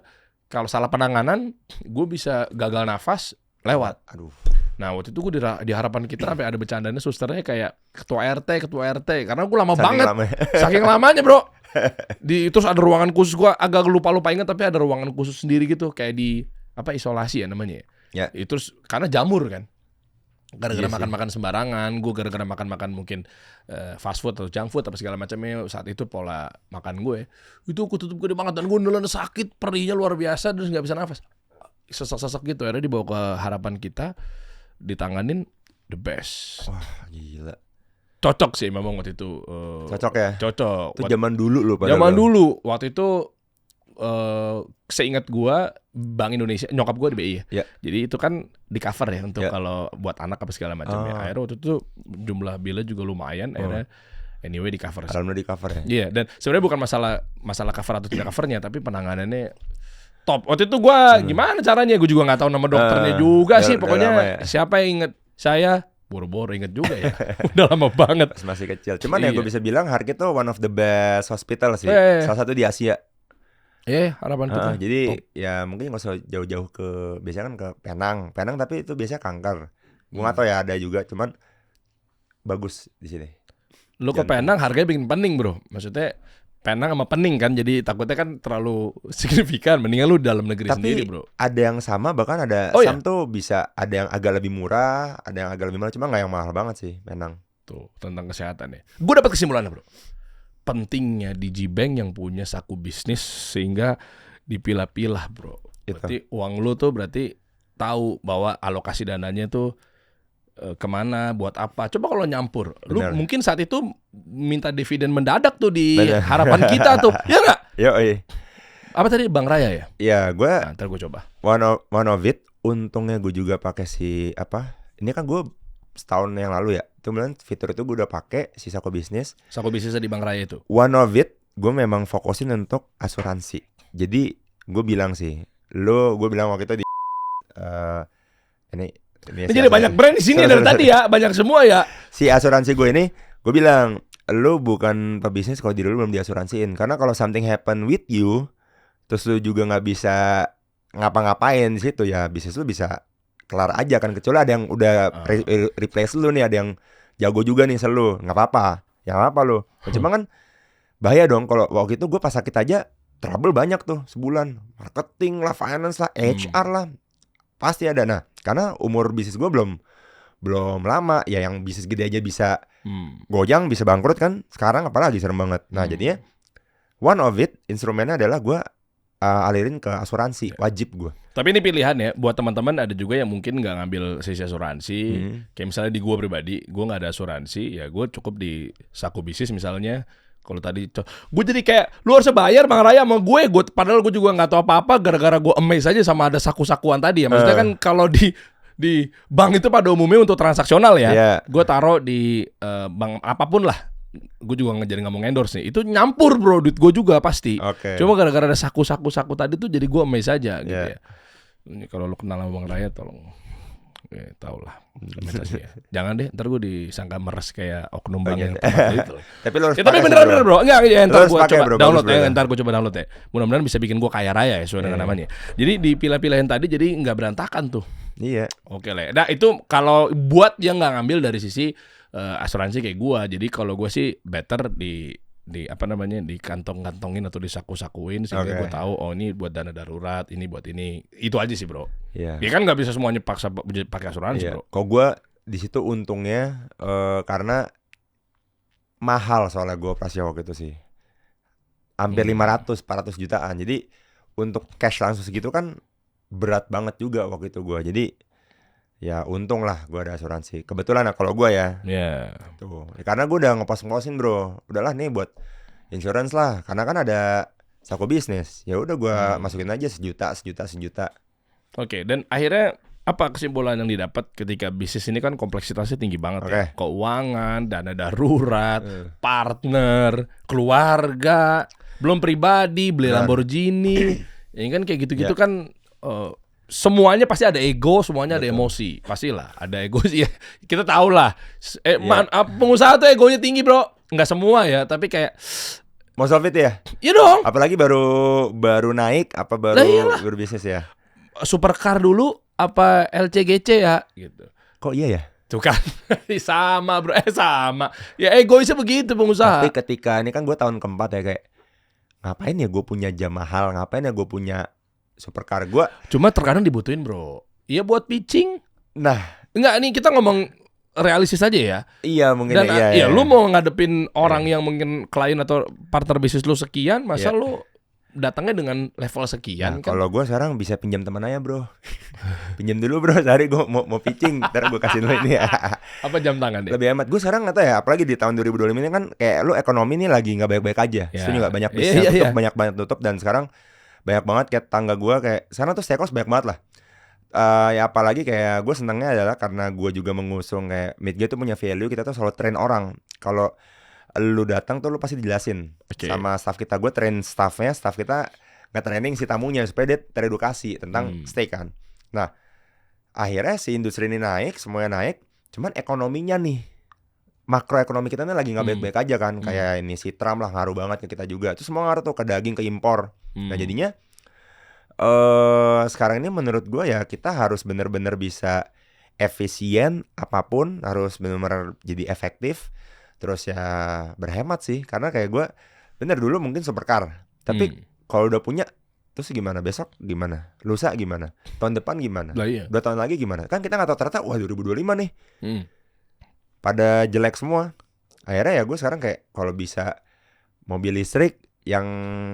kalau salah penanganan gue bisa gagal nafas lewat. Aduh. Nah waktu itu gue di Harapan Kita sampai ada bercandanya susternya kayak ketua RT karena gue lama banget, saking lamanya bro. Terus ada ruangan khusus, gue agak lupa ingat, tapi ada ruangan khusus sendiri gitu kayak di isolasi ya namanya ya. Itu karena jamur kan, gara-gara makan sembarangan. Gue gara-gara makan mungkin fast food atau junk food atau segala macamnya. Saat itu pola makan gue itu ketutup gede banget, dan gue nelan sakit, perihnya luar biasa, terus nggak bisa nafas, sesek gitu. Akhirnya dibawa ke Harapan Kita, ditanganin, the best. Wah gila. Cocok sih memang waktu itu. Cocok ya? Cocok. Itu zaman dulu loh. Dulu. Waktu itu seingat gua Bank Indonesia, nyokap gua di BI ya. Jadi itu kan di cover ya untuk kalau buat anak apa segala macam ya. Akhirnya waktu itu jumlah bilnya juga lumayan. Akhirnya anyway di cover. Alhamdulillah di cover ya. Iya, dan sebenarnya bukan masalah cover atau tidak covernya, tapi penanganannya top. Waktu itu gua gimana caranya? Gue juga nggak tahu nama dokternya juga sih. Pokoknya siapa yang inget saya? Boro-boro inget juga ya. Udah lama banget. Pas masih kecil. Cuman ya gue bisa bilang Harkit tuh one of the best hospital sih. Salah satu di Asia. Harapan Kita. Jadi ya mungkin gak usah jauh-jauh ke, biasanya kan ke Penang tapi itu biasanya kanker. Gue gak tahu ya ada juga, cuman bagus di sini. Lu ke Penang harganya bikin pening bro. Maksudnya Penang sama pening kan, jadi takutnya kan terlalu signifikan. Mendingan lu dalam negeri sendiri bro. Tapi ada yang sama, bahkan ada tuh bisa, ada yang agak lebih murah, ada yang agak lebih mahal, cuma gak yang mahal banget sih Penang. Tuh tentang kesehatan ya. Gue dapat kesimpulannya bro, pentingnya Digibank yang punya saku bisnis sehingga dipilah-pilah bro. Berarti uang lu tuh berarti tahu bahwa alokasi dananya tuh kemana, buat apa. Coba kalau nyampur, lu mungkin saat itu minta dividen mendadak tuh di Harapan Kita tuh, ya nggak? Yoi. Apa tadi, Bank Raya ya? Iya, gue. Ntar gue coba. One of it, untungnya gue juga pakai ini kan gue setahun yang lalu ya. Kemudian fitur itu gue udah pakai si saku bisnis. Saku bisnisnya di Bank Raya itu. One of it, gue memang fokusin untuk asuransi. Jadi gue bilang gue bilang waktu itu di ini jadi banyak brand di sini dari tadi ya, banyak semua ya. Si asuransi gue ini, gue bilang lu bukan pebisnis kalau diri lu belum diasuransiin. Karena kalau something happen with you, terus lu juga nggak bisa ngapa-ngapain di situ, ya bisnis lu bisa kelar aja kan. Kecuali ada yang udah replace lu nih, ada yang jago juga nih selalu, nggak apa-apa, ya nggak apa lu. Cuma kan bahaya dong kalau waktu itu gue pas sakit aja trouble banyak tuh sebulan, marketing lah, finance lah, HR lah, pasti ada. Nah karena umur bisnis gue belum lama ya, yang bisnis gede aja bisa goyang, bisa bangkrut kan, sekarang apalagi serem banget. Nah jadinya one of it instrumennya adalah gue alirin ke asuransi, wajib gue. Tapi ini pilihan ya, buat teman-teman ada juga yang mungkin nggak ngambil sisi asuransi. Kayak misalnya di gue pribadi, gue nggak ada asuransi, ya gue cukup di Saku Bisnis misalnya. Kalau tadi gue jadi kayak lu harus bayar Bang Raya sama gue padahal gue juga nggak tahu apa-apa, gara-gara gue amazed aja sama ada saku-sakuan tadi ya. Maksudnya kan kalau di bank itu pada umumnya untuk transaksional ya. Gue taruh di bank apapun lah. Gue juga nggak mau endorse nih. Itu nyampur bro, duit gue juga pasti. Cuma gara-gara ada saku tadi tuh jadi gue amazed aja gitu ya. Ini kalau lu kenal sama Bang Raya tolong tau lah ya. Jangan deh, ntar gue disangka meres kayak oknum bank yang tempat itu. Tapi lu harus tapi beneran bro. Enggak ya, ntar gue coba bro, download ya. Ntar gue coba download ya. Mudah-mudahan bisa bikin gue kaya raya ya sesuai dengan namanya. Jadi dipilah-pilahin tadi jadi nggak berantakan tuh. Iya. Oke lah. Nah itu kalau buat yang nggak ngambil dari sisi asuransi kayak gue. Jadi kalau gue sih better di apa namanya, di kantong-kantongin atau disaku-sakuin sehingga gue tahu oh ini buat dana darurat, ini buat ini. Itu aja sih bro. Iya. Ya kan nggak bisa semuanya paksa pakai asuransi bro. Kalau gue di situ untungnya karena mahal soalnya gue operasi waktu itu sih, hampir 500-400 jutaan. Jadi untuk cash langsung segitu kan berat banget juga waktu itu gue. Jadi ya untung lah gue ada asuransi. Kebetulan kalau gue ya. Tuh. Ya, karena gue udah ngepos-ngeposin bro. Udahlah nih buat insurance lah. Karena kan ada Saku Bisnis. Ya udah gue masukin aja sejuta. Oke, dan akhirnya apa kesimpulan yang didapat ketika bisnis ini kan kompleksitasnya tinggi banget ya. Keuangan, dana darurat, partner, keluarga, belum pribadi, beli Lamborghini. Ini kan kayak gitu-gitu kan semuanya pasti ada ego, semuanya ada emosi. Pastilah ada ego sih ya. Kita tahu lah. Pengusaha tuh egonya tinggi, Bro. Enggak semua ya, tapi kayak most of it ya. Iya dong. Apalagi baru naik apa baru bisnis ya. Supercar dulu apa LCGC ya gitu. Kok iya ya? Tuh kan. Sama, Bro. Sama. Ya egoisnya begitu pengusaha. Tapi ketika ini kan gue tahun keempat ya, kayak ngapain ya gue punya jam mahal, ngapain ya gue punya supercar gue. Cuma terkadang dibutuhin bro. Iya buat pitching. Nah, enggak nih kita ngomong realistis aja ya. Iya mungkin. Dan iya, lu mau ngadepin orang yang mungkin klien atau partner bisnis lu sekian, masa lu datangnya dengan level sekian kan? Kalau gue sekarang bisa pinjam teman aja bro. Pinjam dulu bro, sehari gue mau pitching, ntar gue kasih lu ini. Apa jam tangan deh? Lebih hemat. Gue sekarang nggak tahu ya, apalagi di tahun 2025 ini kan kayak lu ekonomi nih lagi nggak baik-baik aja. Setuju nggak? Banyak bisnis tutup, banyak tutup, dan sekarang banyak banget kayak tangga gue kayak sekarang tuh stake loss banyak banget lah. Ya apalagi kayak gue senangnya adalah karena gue juga mengusung kayak Midgate tuh punya value, kita tuh selalu train orang. Kalau lu datang tuh lu pasti dijelasin sama staff kita. Gue train staff kita nggak training si tamunya supaya dia teredukasi tentang stake kan. Nah akhirnya si industri ini naik, semuanya naik, cuman ekonominya nih, makroekonomi kita nih lagi nggak baik-baik aja kan. Kayak ini si Trump lah ngaruh banget ke kita juga. Terus semua ngaruh tuh ke daging, ke impor. Nah jadinya sekarang ini menurut gue ya kita harus bener-bener bisa efisien, apapun harus bener-bener jadi efektif. Terus ya berhemat sih. Karena kayak gue bener dulu mungkin supercar, tapi kalau udah punya terus gimana, besok gimana, lusa gimana, tahun depan gimana, 2 tahun lagi gimana. Kan kita gak tahu, ternyata wah 2025 nih pada jelek semua. Akhirnya ya gue sekarang kayak kalau bisa mobil listrik yang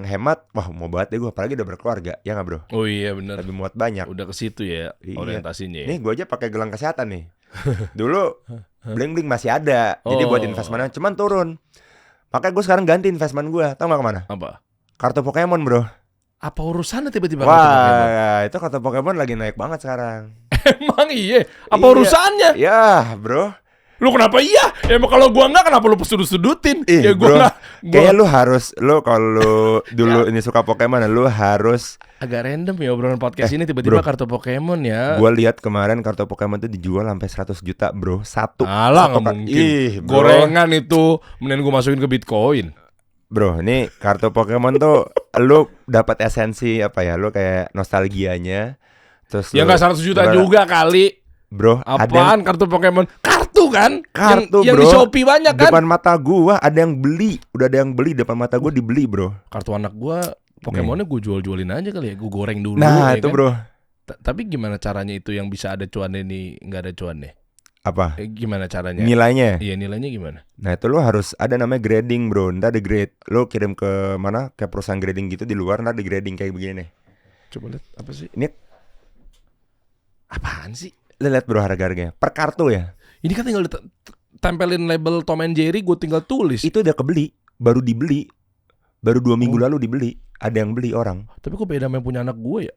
hemat, wah mau banget deh gue. Apalagi udah berkeluarga, ya nggak bro? Oh iya benar. Lebih muat banyak. Udah ke situ ya orientasinya. Nih gue aja pakai gelang kesehatan nih. Dulu bling masih ada, jadi buat investmentnya cuman turun. Makanya gue sekarang ganti investment gue. Tahu nggak kemana? Apa? Kartu Pokemon bro. Apa urusannya tiba-tiba? Wah, itu kartu Pokemon lagi naik banget sekarang. Emang iya? Apa urusannya? Ya bro, Lu kenapa iya? Ya emang kalau gua enggak kenapa lu sudut-sudutin? Ya bro, gua enggak. kayaknya lu kalau dulu ini suka Pokemon, lu harus. Agak random ya obrolan podcast ini tiba-tiba bro, kartu Pokemon ya. Gua lihat kemarin kartu Pokemon tuh dijual sampai 100 juta, bro. Satu. Alah nggak Satu, mungkin. bro. Gorengan itu, mending gua masukin ke Bitcoin. Bro, ini kartu Pokemon tuh lu dapat esensi apa ya? Lu kayak nostalgianya. Terus Ya lu- nggak 100 juta juga kali. Bro, Apaan kartu Pokemon? Kartu kan? kartu, yang bro. di Shopee banyak kan? Depan mata gua ada yang beli. Udah ada yang beli depan mata gua dibeli, bro. Kartu anak gua Pokemonnya gue jual-jualin aja kali ya. Gue goreng dulu. Nah, ya itu kan? bro. Tapi gimana caranya itu yang bisa ada cuannya nih nggak ada cuannya? Apa? Gimana caranya? Nilainya. Iya nilainya gimana? Nah, itu lu harus ada namanya grading, bro. Ntar ada grade. Lu kirim ke mana? Ke perusahaan grading gitu di luar, ntar ada grading kayak begini nih. Coba lihat apa sih? Ini Apaan sih? lu lihat bro harga-harganya. Per kartu ya. Ini kan tinggal tempelin label Tom and Jerry, gue tinggal tulis. Itu udah kebeli, baru dibeli. Baru 2 minggu lalu dibeli. Ada yang beli orang. Tapi kok beda sama yang punya anak gue ya?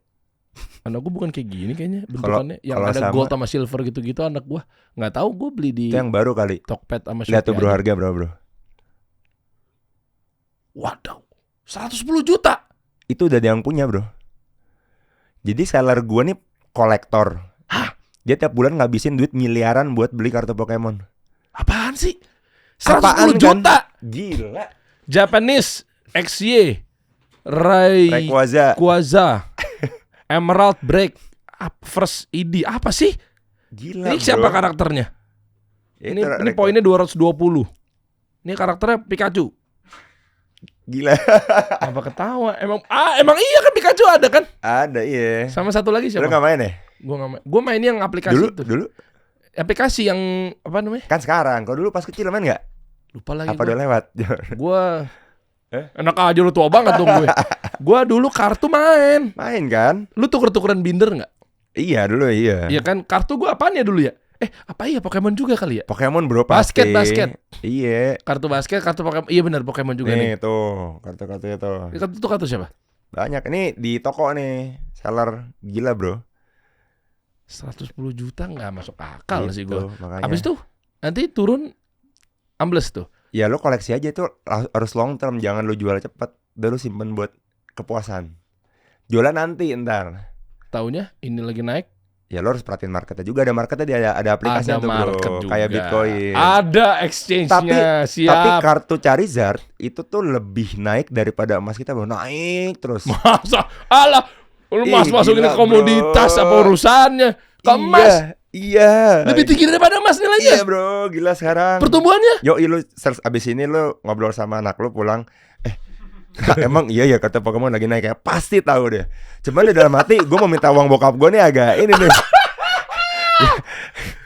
Anak gue bukan kayak gini kayaknya bentukannya. Yang kalau ada sama- gold sama silver gitu-gitu anak gue. Nggak tahu gue beli di Itu yang baru kali. Tokped sama Shopee. Lihat tuh bro aja. harga bro. Waduh, 110 juta. Itu udah ada yang punya bro. Jadi seller gua nih kolektor. Hah? Dia tiap bulan ngabisin duit miliaran buat beli kartu Pokemon. Apaan sih? 110 Apaan, juta. Gila. Japanese XY Rayquaza Rayquaza. Emerald Break First ID apa sih? Gila Ini siapa bro. karakternya? Itu Ini poinnya 220. Ini karakternya Pikachu. Gila. Apa ketawa? Emang iya kan Pikachu ada kan? Ada iya. Sama satu lagi Lu siapa? gak main ya? Gua main yang aplikasi itu. Dulu Aplikasi yang apa namanya? kan sekarang. Kalau dulu pas kecil main gak? Lupa lagi Apa udah lewat? gua enak aja lu tua banget dong gue. Gua dulu kartu main. Main kan? Lu tuker-tukeran binder nggak? Iya dulu iya. Iya kan? Kartu gua apaan ya dulu ya? Apa iya Pokemon juga kali ya? Pokemon bro pasti. Basket. Iya. Kartu basket, kartu Pokemon. Iya benar Pokemon juga nih. Nih tuh kartu-kartu itu. Kartu itu kartu siapa? Banyak. Ini di toko nih. Seller gila bro. 110 juta nggak masuk akal sih Gitu, gua. makanya. Habis itu nanti turun ambles tuh. Ya lo koleksi aja itu harus long term. Jangan lo jual cepet. Udah lo simpen buat kepuasan. Jualan nanti ntar. Taunya ini lagi naik. Ya lo harus perhatiin marketnya juga. Ada marketnya, ada aplikasinya Ada tuh market bro. juga. Kayak Bitcoin. Ada exchange-nya. Tapi Siap. kartu Charizard itu tuh lebih naik daripada emas kita bro. Naik terus. Masa? Alah, lu masukin gila, ke komoditas bro. apa urusannya? Ke emas. Iya. Lebih tinggi daripada emas nilainya. Iya bro, gila sekarang. Pertumbuhannya. Yo, lu search abis ini lu ngobrol sama anak lu pulang. Kak, emang iya ya kata Pokemon lagi naik ya? Pasti tahu deh. Cuman di dalam hati gue mau minta uang bokap gue nih agak ini nih.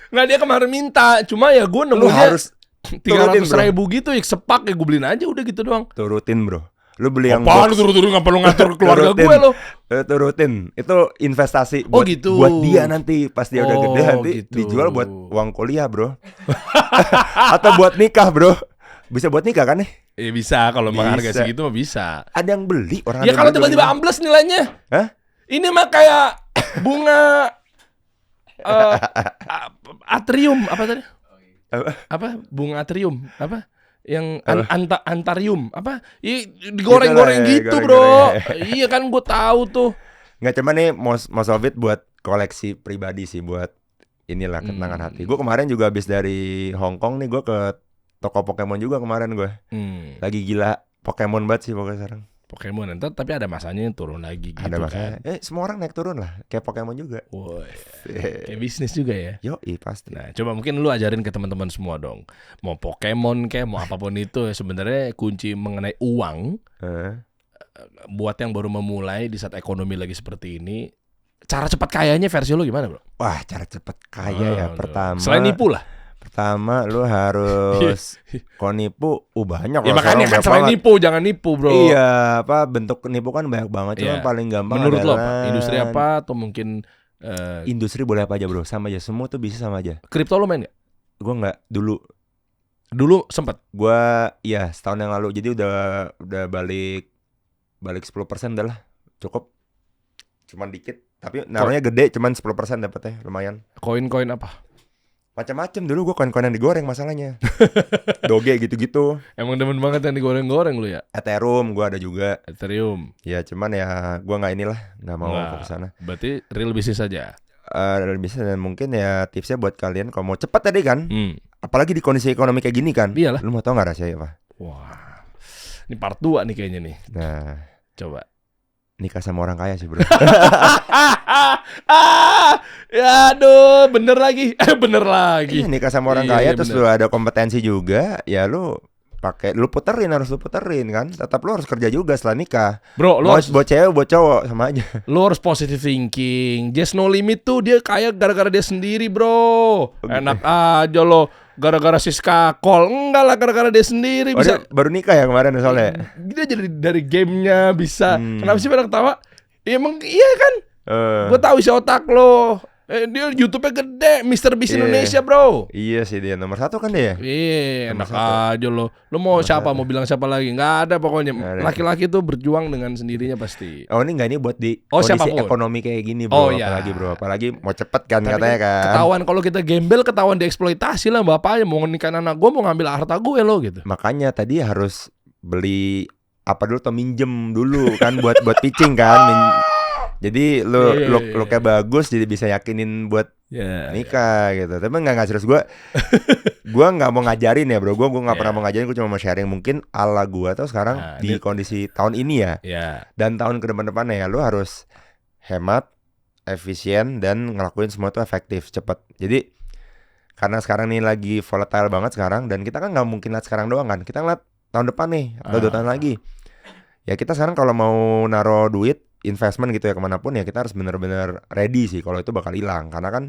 Nggak, dia kemarin minta. Cuma ya gue Lu nemunya harus 300.000 gitu ya sepak ya gue beliin aja udah gitu doang. turutin bro. Lu beli yang Apaan lu box. turun-turun ngapa lu ngatur keluarga Turutin. gue lo? Turutin. Itu investasi Oh, buat, gitu. buat dia nanti pas dia udah Oh, gede nanti gitu. dijual buat uang kuliah bro. Atau buat nikah bro. Bisa buat nikah kan nih? Ya bisa kalau mah harga Bisa. segitu mah bisa. Ada yang beli orang. Ya ada kalau yang beli tiba-tiba dulu. ambles nilainya. Hah? Ini mah kayak bunga atrium apa tadi? Apa? Bunga atrium apa? Yang antarium apa? Digoreng-goreng Gitu lah ya, gitu, Bro. goreng-goreng. Iya kan gue tahu tuh. Nggak cuma nih most of it buat koleksi pribadi sih, buat inilah kenangan hati. Gue kemarin juga habis dari Hong Kong nih, gue ke toko Pokemon juga kemarin gue. Lagi gila Pokemon banget sih pokoknya sekarang. Pokemon entar tapi ada masanya yang turun lagi gitu Ada masanya. kan. Semua orang naik turun lah, kayak Pokemon juga. Woi, kayak bisnis juga ya. Yoi pasti. Nah, coba mungkin lu ajarin ke teman-teman semua dong. Mau Pokemon kayak mau apapun itu ya sebenarnya kunci mengenai uang buat yang baru memulai di saat ekonomi lagi seperti ini. Cara cepat kayanya versi lu gimana, Bro? Wah, cara cepet kaya ya. Pertama, selain nipu lah. Pertama lu harus kalau nipu banyak Ya loh, makanya sekarang kan banyak selain banget. nipu jangan nipu, Bro. Iya, bentuk nipu kan banyak banget. Cuma Iya. paling gampang Menurut lo adalah apa? Industri apa atau mungkin industri boleh apa aja bro, sama aja. Semua tuh bisa sama aja. kripto lo main gak? Gue nggak dulu. Dulu sempet. Gue ya setahun yang lalu. Jadi udah balik 10% dah lah. Cukup. Cuman dikit. Tapi naruhnya gede. Cuman 10% dapetnya lumayan. Koin-koin apa? Macam-macam dulu gue koin-koin yang digoreng masalahnya. Doge gitu-gitu. Emang demen banget yang digoreng-goreng lu ya? Ethereum gue ada juga. Ethereum. Ya cuman ya gue nggak mau Nggak. ke sana. Berarti real bisnis aja. Bisa dan mungkin ya tipsnya buat kalian kalau mau cepat tadi kan. Apalagi di kondisi ekonomi kayak gini kan. Iyalah. Lu mau tau nggak rasanya apa? Wah. Ini part 2 nih kayaknya nih. Nah, Coba. nikah sama orang kaya sih bro. Ya aduh, bener lagi. Bener lagi. Iya, nikah sama orang Iya, kaya iya, terus bener. lu ada kompetensi juga. Ya lu harus lu puterin kan. Tetap lu harus kerja juga setelah nikah. Bro, lu Mau harus, buat cewek buat cowok sama aja. lu harus positive thinking. Just No Limit tuh dia kaya gara-gara dia sendiri, bro. Enak aja lo. Gara-gara Siska Call. Enggak lah, gara-gara dia sendiri Oh, bisa. dia baru nikah ya kemarin soalnya. Dia jadi dari gamenya bisa. Hmm. Kenapa sih pada ketawa? Ya, emang iya kan? Gue tahu isi otak lo. Dia YouTube-nya gede, Mr. Beast Iya. Indonesia, bro. Iya sih dia nomor 1 kan dia. Iya, Nomor enak satu. aja lo. Lo mau siapa? Mau bilang siapa lagi? Nggak ada pokoknya. Nggak ada. Laki-laki tuh berjuang dengan sendirinya pasti. Oh ini nggak, ini buat di Oh, kondisi siapapun. ekonomi kayak gini bro. Oh, iya. Apalagi bro, apalagi mau cepet kan Tapi katanya kan. ketahuan kalau kita gembel, ketahuan dieksploitasi lah bapaknya. Mau nikahin anak gue, mau ngambil harta gue lo gitu. Makanya tadi harus beli apa dulu atau minjem dulu kan buat pitching kan. Jadi lu Iya, iya, lu kayak bagus jadi bisa yakinin buat Ya. nikah gitu. Tapi nggak serius gue. Gue nggak mau ngajarin ya bro. Gue nggak pernah mau ngajarin. Gue cuma mau sharing mungkin ala gue tuh sekarang Nah, di ini- kondisi tahun ini ya. Ya. Dan tahun ke depannya ya lu harus hemat, efisien dan ngelakuin semua itu efektif, cepet. Jadi karena sekarang nih lagi volatile banget sekarang dan kita kan nggak mungkin lihat sekarang doang kan. Kita ngeliat tahun depan nih atau 2 tahun lagi. Ya kita sekarang kalau mau naro duit investment gitu ya kemanapun ya kita harus benar-benar ready sih kalau itu bakal hilang karena kan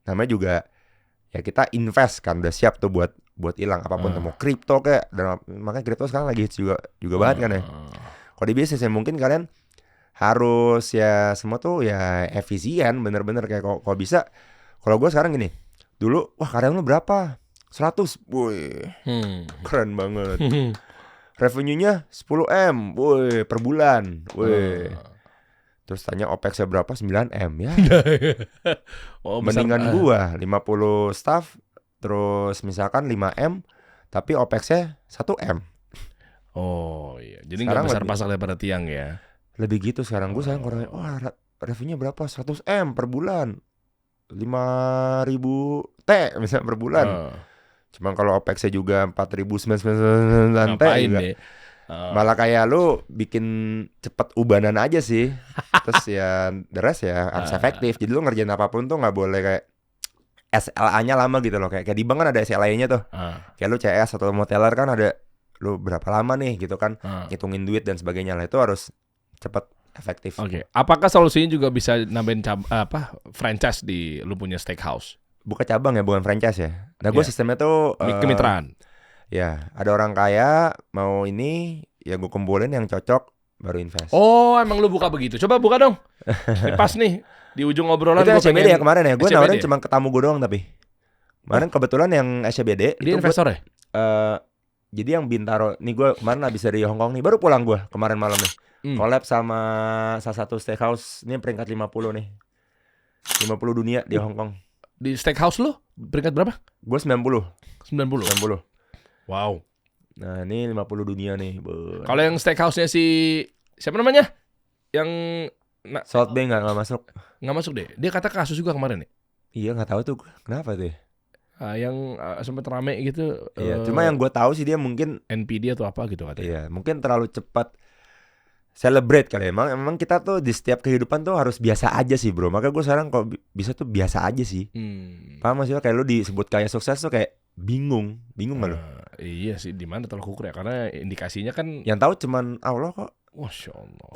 namanya juga ya kita invest kan udah siap tuh buat hilang apapun tuh mau kripto kayak dan makanya kripto sekarang lagi hits juga banget kan ya. Kalau di bisnis ya mungkin kalian harus ya semua tuh ya efisien bener-bener kayak kalau bisa. Kalau gue sekarang gini, dulu wah karyawan lu berapa? 100, woi keren banget. Revenue-nya 10M, woi per bulan, woi. Terus tanya OPEX-nya berapa? 9M ya. Oh, besar. Mendingan gua 50 staff terus misalkan 5M tapi OPEX-nya 1M. Oh iya, jadi Sekarang nggak besar lebih- pasak daripada tiang ya. Lebih gitu sekarang gue sekarang kurang wah revenue berapa 100M per bulan 5.000 T misalnya per bulan. Cuman kalau OPEX-nya juga 4.999 T Ngapain juga. deh? Malah kayak lu bikin cepet ubanan aja sih. Terus ya the rest ya harus efektif. Jadi lu ngerjain apapun tuh nggak boleh kayak SLA-nya lama gitu loh. Kayak di bank kan ada SLA-nya tuh. Kayak lu CS atau mau teller kan ada lu berapa lama nih gitu kan. Ngitungin duit dan sebagainya lah. Itu harus cepet efektif. Oke, apakah solusinya juga bisa nambahin franchise di lu punya steakhouse? Buka cabang ya bukan franchise ya. Nah gue Iya. sistemnya tuh Kemitraan. ya ada orang kaya mau ini ya gue kumpulin yang cocok baru invest. Oh, emang lu buka begitu? Coba buka dong. Ini pas nih di ujung obrolan itu gua SCBD pengen- ya kemarin ya. Gue SCBD. nawarin cuma ke tamu gue doang tapi. Kemarin kebetulan yang SCBD Dia itu investor ya? jadi yang Bintaro nih gue kemarin habis dari Hong Kong nih baru pulang gue kemarin malam nih. Collab sama salah satu steakhouse ini peringkat 50 nih. 50 dunia di Hong Kong. Di steakhouse lu peringkat berapa? Gue 90. 90. 90. Wow. Nah, ini 50 dunia nih. Kalau yang steakhouse-nya si siapa namanya? Yang Salt Bay nggak masuk. nggak masuk deh. Dia kata kasus juga kemarin nih. Iya nggak tahu tuh kenapa tuh. Ya? Yang sempat rame gitu. Iya, cuma yang gue tahu sih dia mungkin NPD atau apa gitu katanya. iya, mungkin terlalu cepat celebrate kali ya. Emang kita tuh di setiap kehidupan tuh harus biasa aja sih bro. Maka gue sekarang kalau bisa tuh biasa aja sih. Paham maksudnya kayak lu disebut kaya sukses tuh kayak bingung gak lu? Iya sih, di mana tolak ukur ya? Karena indikasinya kan, Yang tahu cuman Allah kok. Masya Allah,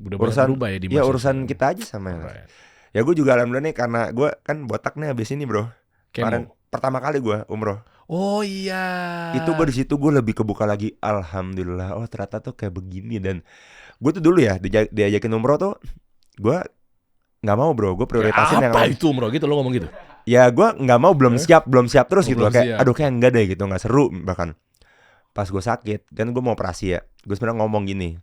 udah Urusan berubah ya di ya masa urusan sekarang. kita aja sama ya. Alright. Ya gue juga alhamdulillah nih karena gue kan botak nih habis ini bro. Kemarin Kemo. pertama kali gue umroh. Oh iya. Itu gue di situ gue lebih kebuka lagi. Alhamdulillah. Oh ternyata tuh kayak begini dan gue tuh dulu ya diajakin umroh tuh gue nggak mau bro. Gue prioritasin yang apa lain. itu bro? Gitu lo ngomong gitu. Ya gue nggak mau belum siap terus Oh, gitu belum loh. Kayak siap. aduh kayak enggak deh gitu nggak seru bahkan. Pas gue sakit kan gue mau operasi ya. Gue sebenarnya ngomong gini.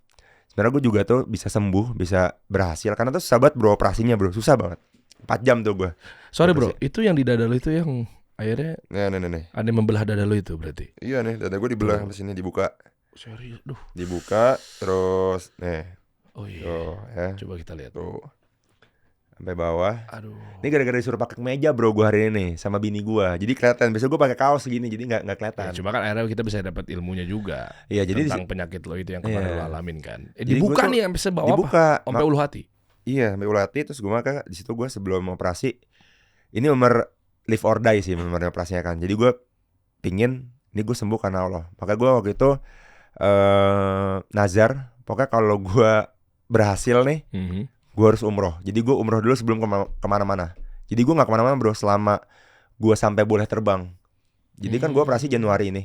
Sebenarnya gue juga tuh bisa sembuh, bisa berhasil karena tuh susah banget bro operasinya bro, susah banget. 4 jam tuh gue. Sorry bro, itu yang di dada lo itu yang Akhirnya Nih. ada yang membelah dada lu itu berarti. Iya nih, dada gue dibelah sampai sini, dibuka. Serius, duh. Dibuka terus nih. Oh iya. Tuh ya. Coba kita lihat. Tuh. Sampai bawah. Aduh. Ini gara-gara disuruh pakai kemeja bro gue hari ini sama bini gue. Jadi kelihatan. Biasanya gue pakai kaos segini, jadi nggak kelihatan. Ya, cuma kan akhirnya kita bisa dapat ilmunya juga. Iya, jadi tentang penyakit lo itu yang kemarin Iya. lo alamin kan. Jadi Dibuka gua tuh nih sampai sebawah dibuka. apa? Sampai ulu hati. Iya, sampai ulu hati. Terus gue maka di situ gue sebelum operasi. Ini nomor live or die sih nomor operasinya kan. Jadi gue pingin ini gue sembuh karena Allah. Maka gue waktu itu nazar. Pokoknya kalau gue berhasil nih, gue harus umroh. Jadi gue umroh dulu sebelum kemana-mana. Jadi gue nggak kemana-mana bro selama gue sampai boleh terbang. Jadi kan gue operasi Januari ini.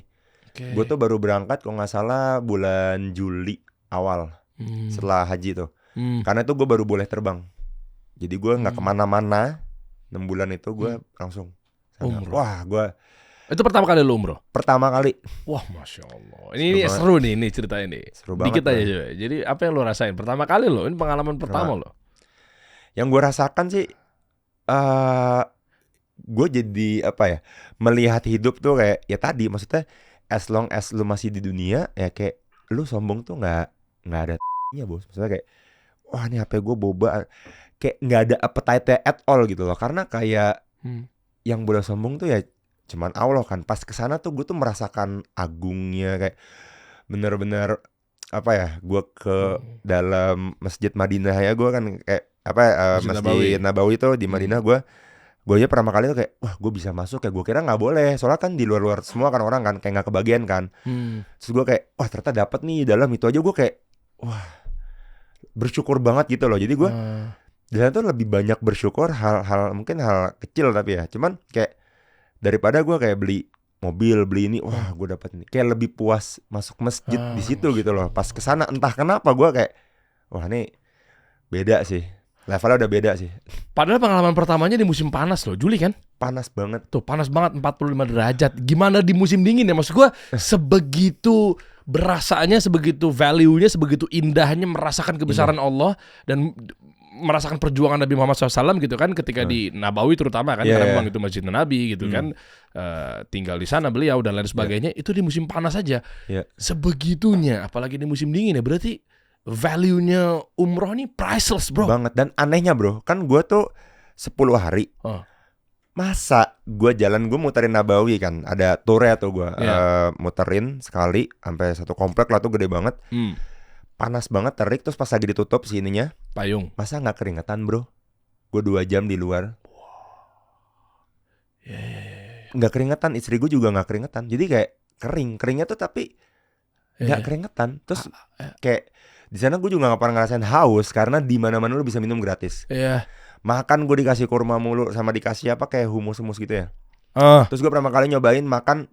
Okay. Gue tuh baru berangkat kalau nggak salah bulan Juli awal setelah haji tuh. Karena itu gue baru boleh terbang. Jadi gue nggak kemana-mana 6 bulan itu gue langsung sana. Umroh. Wah gue Itu pertama kali lo umroh? pertama kali. Wah Masya Allah. Ini seru nih ini ceritanya nih. Seru banget. Dikit aja coba. Jadi apa yang lo rasain? Pertama kali lo, ini pengalaman pertama lo. Yang gue rasakan sih gue jadi apa ya, melihat hidup tuh kayak ya tadi, maksudnya as long as lu masih di dunia ya kayak lu sombong tuh nggak ada nya bos. Maksudnya kayak wah ini HP gue boba, kayak nggak ada appetite at all gitu loh. Karena kayak yang boleh sombong tuh ya cuman Allah kan. Pas kesana tuh gue tuh merasakan agungnya, kayak bener-bener apa ya, gue ke dalam Masjid Madinah ya, gue kan kayak apa Masjid Nabawi tuh di Madinah. Gue aja pertama kali tuh kayak wah gue bisa masuk ya. Gue kira nggak boleh, soalnya kan di luar semua kan orang kan kayak nggak kebagian kan. Terus gue kayak wah ternyata dapat nih dalam itu aja. Gue kayak wah bersyukur banget gitu loh. Jadi gue di sana tuh lebih banyak bersyukur hal mungkin hal kecil tapi ya, cuman kayak daripada gue kayak beli mobil, beli ini, wah gue dapat ini, kayak lebih puas masuk masjid di situ gitu loh. Pas kesana entah kenapa gue kayak wah ini beda sih, levelnya udah beda sih. Padahal pengalaman pertamanya di musim panas loh, Juli kan? Panas banget. Tuh panas banget 45 derajat. Gimana di musim dingin ya? Maksud gue sebegitu berasanya, sebegitu value-nya, sebegitu indahnya merasakan kebesaran Allah dan merasakan perjuangan Nabi Muhammad SAW gitu kan, ketika di Nabawi terutama kan, karena memang itu masjid Nabi gitu kan, tinggal di sana beliau dan lain sebagainya. Itu di musim panas aja sebegitunya, apalagi di musim dingin ya. Berarti value-nya umroh nih priceless bro. Banget. Dan anehnya bro, kan gue tuh 10 hari masa gue jalan, gue muterin Nabawi kan, ada tournya tuh gue muterin sekali sampai satu komplek lah tuh, gede banget. Panas banget, terik. Terus pas lagi ditutup sininya payung, masa nggak keringetan bro? Gue 2 jam di luar nggak keringetan, istri gue juga nggak keringetan. Jadi kayak keringnya tuh tapi nggak keringetan. Terus kayak di sana gue juga nggak pernah ngerasain haus karena di mana-mana lu bisa minum gratis. Makan gue dikasih kurma mulu, sama dikasih apa kayak humus gitu ya. Terus gue pertama kali nyobain makan,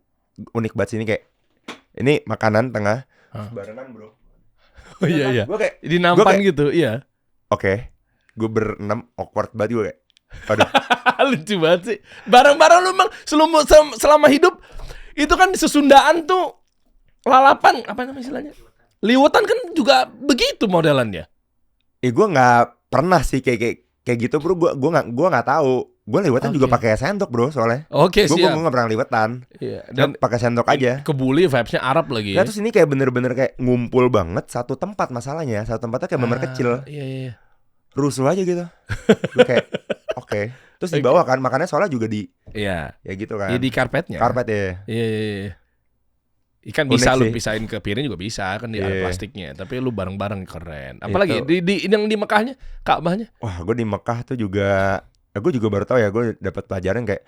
unik banget sini, kayak ini makanan tengah barengan bro. Oh iya. Gue kayak di nampan gitu, iya. Oke. Gue berenam awkward banget gue kayak. Aduh. Lucu banget sih. Barang-barang lu emang selama hidup itu kan sesundaan tuh lalapan, apa namanya istilahnya? Liwetan kan juga begitu modelannya. Gue nggak pernah sih kayak gitu bro. Gue nggak tahu. Gue liwetan juga pakai sendok bro soalnya. Oke, siap. Gue nggak pernah liwetan. Iya. Dan pakai sendok aja. Kebuli vibesnya Arab lagi. Nah terus ini kayak bener-bener kayak ngumpul banget satu tempat, masalahnya satu tempatnya kayak bener kecil. Iya. Rusuh aja gitu. Gue kayak oke. Terus di bawah kan makannya soalnya juga di ya gitu kan. Iya, di karpetnya. Karpet ya. Iya. Ikan Unik bisa sih. lu pisahin ke piring juga bisa kan di ada plastiknya. Tapi lu bareng-bareng keren. Apalagi di yang di Mekahnya, Ka'bahnya. Wah, gue di Mekah tuh juga gue juga baru tahu ya, gue dapat pelajaran kayak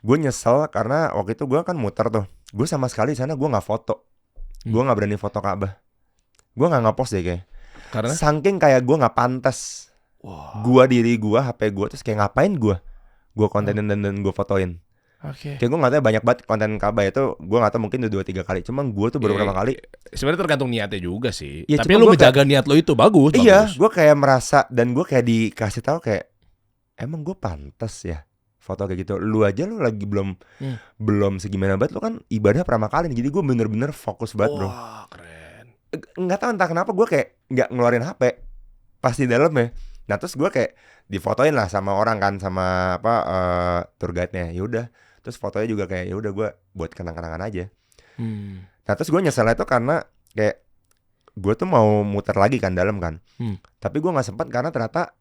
gue nyesel karena waktu itu gue kan muter tuh. Gue sama sekali di sana gue nggak foto. Gue nggak berani foto Ka'bah. Gue nggak ngepost deh kayak. Karena saking kayak gue nggak pantas. Gue diri gue, HP gue, terus kayak ngapain gue kontenin dan gue fotoin. Kayak gue nggak tahu banyak banget konten Ka'bah itu. Gue nggak tahu mungkin udah 2-3 kali. Cuman gue tuh baru pertama kali. Sebenarnya tergantung niatnya juga sih. Ya, tapi lu menjaga niat lo itu bagus. Iya, gue kayak merasa dan gue kayak dikasih tahu kayak emang gue pantas ya foto kayak gitu. Lu aja lu lagi belum segimana banget. Lu kan ibadah pertama kali. Jadi gue bener-bener fokus banget bro. Wah keren. Nggak tahu entah kenapa gue kayak nggak ngeluarin HP pas di dalam ya. Nah terus gue kayak difotoin lah sama orang kan, sama tour guide-nya. Ya udah. Terus Terus fotonya juga kayak ya udah gue buat kenang-kenangan aja. Nah terus gue nyesel itu karena kayak gue tuh mau muter lagi kan dalam kan. Tapi gue nggak sempat karena ternyata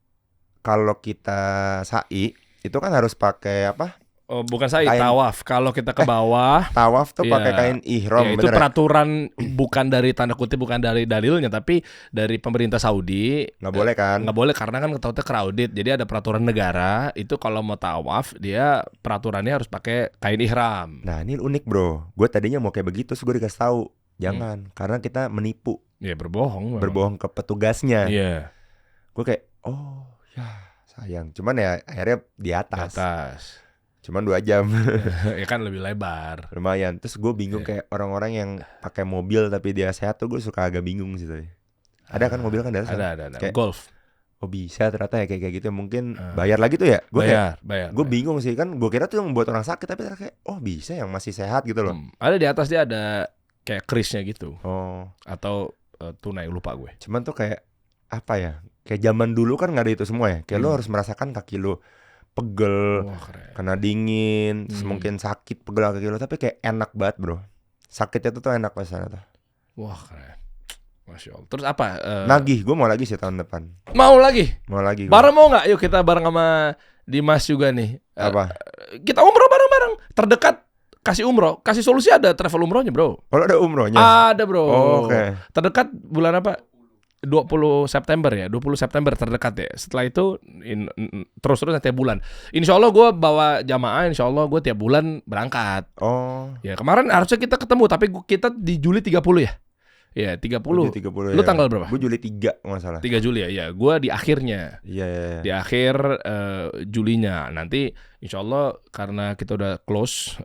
kalau kita sa'i itu kan harus pakai apa? Oh, bukan saya Kain. tawaf. Kalau kita ke bawah, Tawaf tuh pakai kain ihram, itu bener ya? peraturan bukan dari tanda kutip, bukan dari dalilnya, tapi dari pemerintah Saudi. Nggak boleh kan? Nggak boleh karena kan takutnya crowded. Jadi ada peraturan negara itu kalau mau tawaf dia peraturannya harus pakai kain ihram. Nah ini unik bro. Gue tadinya mau kayak begitu, terus gue dikasih tahu jangan, karena kita menipu, Ya berbohong. memang. berbohong ke petugasnya. Iya. Gue kayak oh ya sayang. Cuman ya akhirnya di Di atas. atas. Cuman 2 jam. Ya kan lebih lebar. Lumayan. Terus gue bingung kayak orang-orang yang pakai mobil tapi dia sehat tuh gue suka agak bingung sih tadi. Ada kan mobil kan dari sana? Ada. Kayak, Golf. oh bisa ternyata ya kayak gitu. Mungkin bayar lagi tuh ya. Gue kayak Bayar. gue bingung sih kan. Gue kira tuh yang buat orang sakit tapi ternyata kayak oh bisa yang masih sehat gitu loh. Ada di atas dia ada kayak krisnya gitu. Oh. Atau tunai, lupa gue. Cuman tuh kayak apa ya? Kayak zaman dulu kan nggak ada itu semua ya. Kayak lo harus merasakan kaki lo pegel, Wah, keren. kena dingin, terus mungkin sakit pegel kaki lo. Tapi kayak enak banget bro. Sakitnya tuh enak pas sana tuh. Wah, keren. Masya Allah. Terus apa? Nagih, gue mau lagi sih tahun depan. Mau lagi? Mau lagi. Bareng mau nggak? Yuk kita bareng sama Dimas juga nih. Apa? Kita umroh bareng-bareng. Terdekat kasih umroh. Kasih solusi ada travel umrohnya bro. Kalau ada umrohnya. Ada bro. Oh, oke. Terdekat bulan apa? 20 September ya, 20 September terdekat ya. Setelah itu terus-terus tiap bulan. Insya Allah gue bawa jamaah, insya Allah gue tiap bulan berangkat. Oh. Ya kemarin harusnya kita ketemu, tapi kita di Juli 30 ya. Ya 30. Juli 30 Lu ya. tanggal berapa? Gue Juli 3 nggak salah. 3 Juli ya. Ya, gue di akhirnya. Iya. Di akhir Julinya. Nanti insya Allah karena kita udah close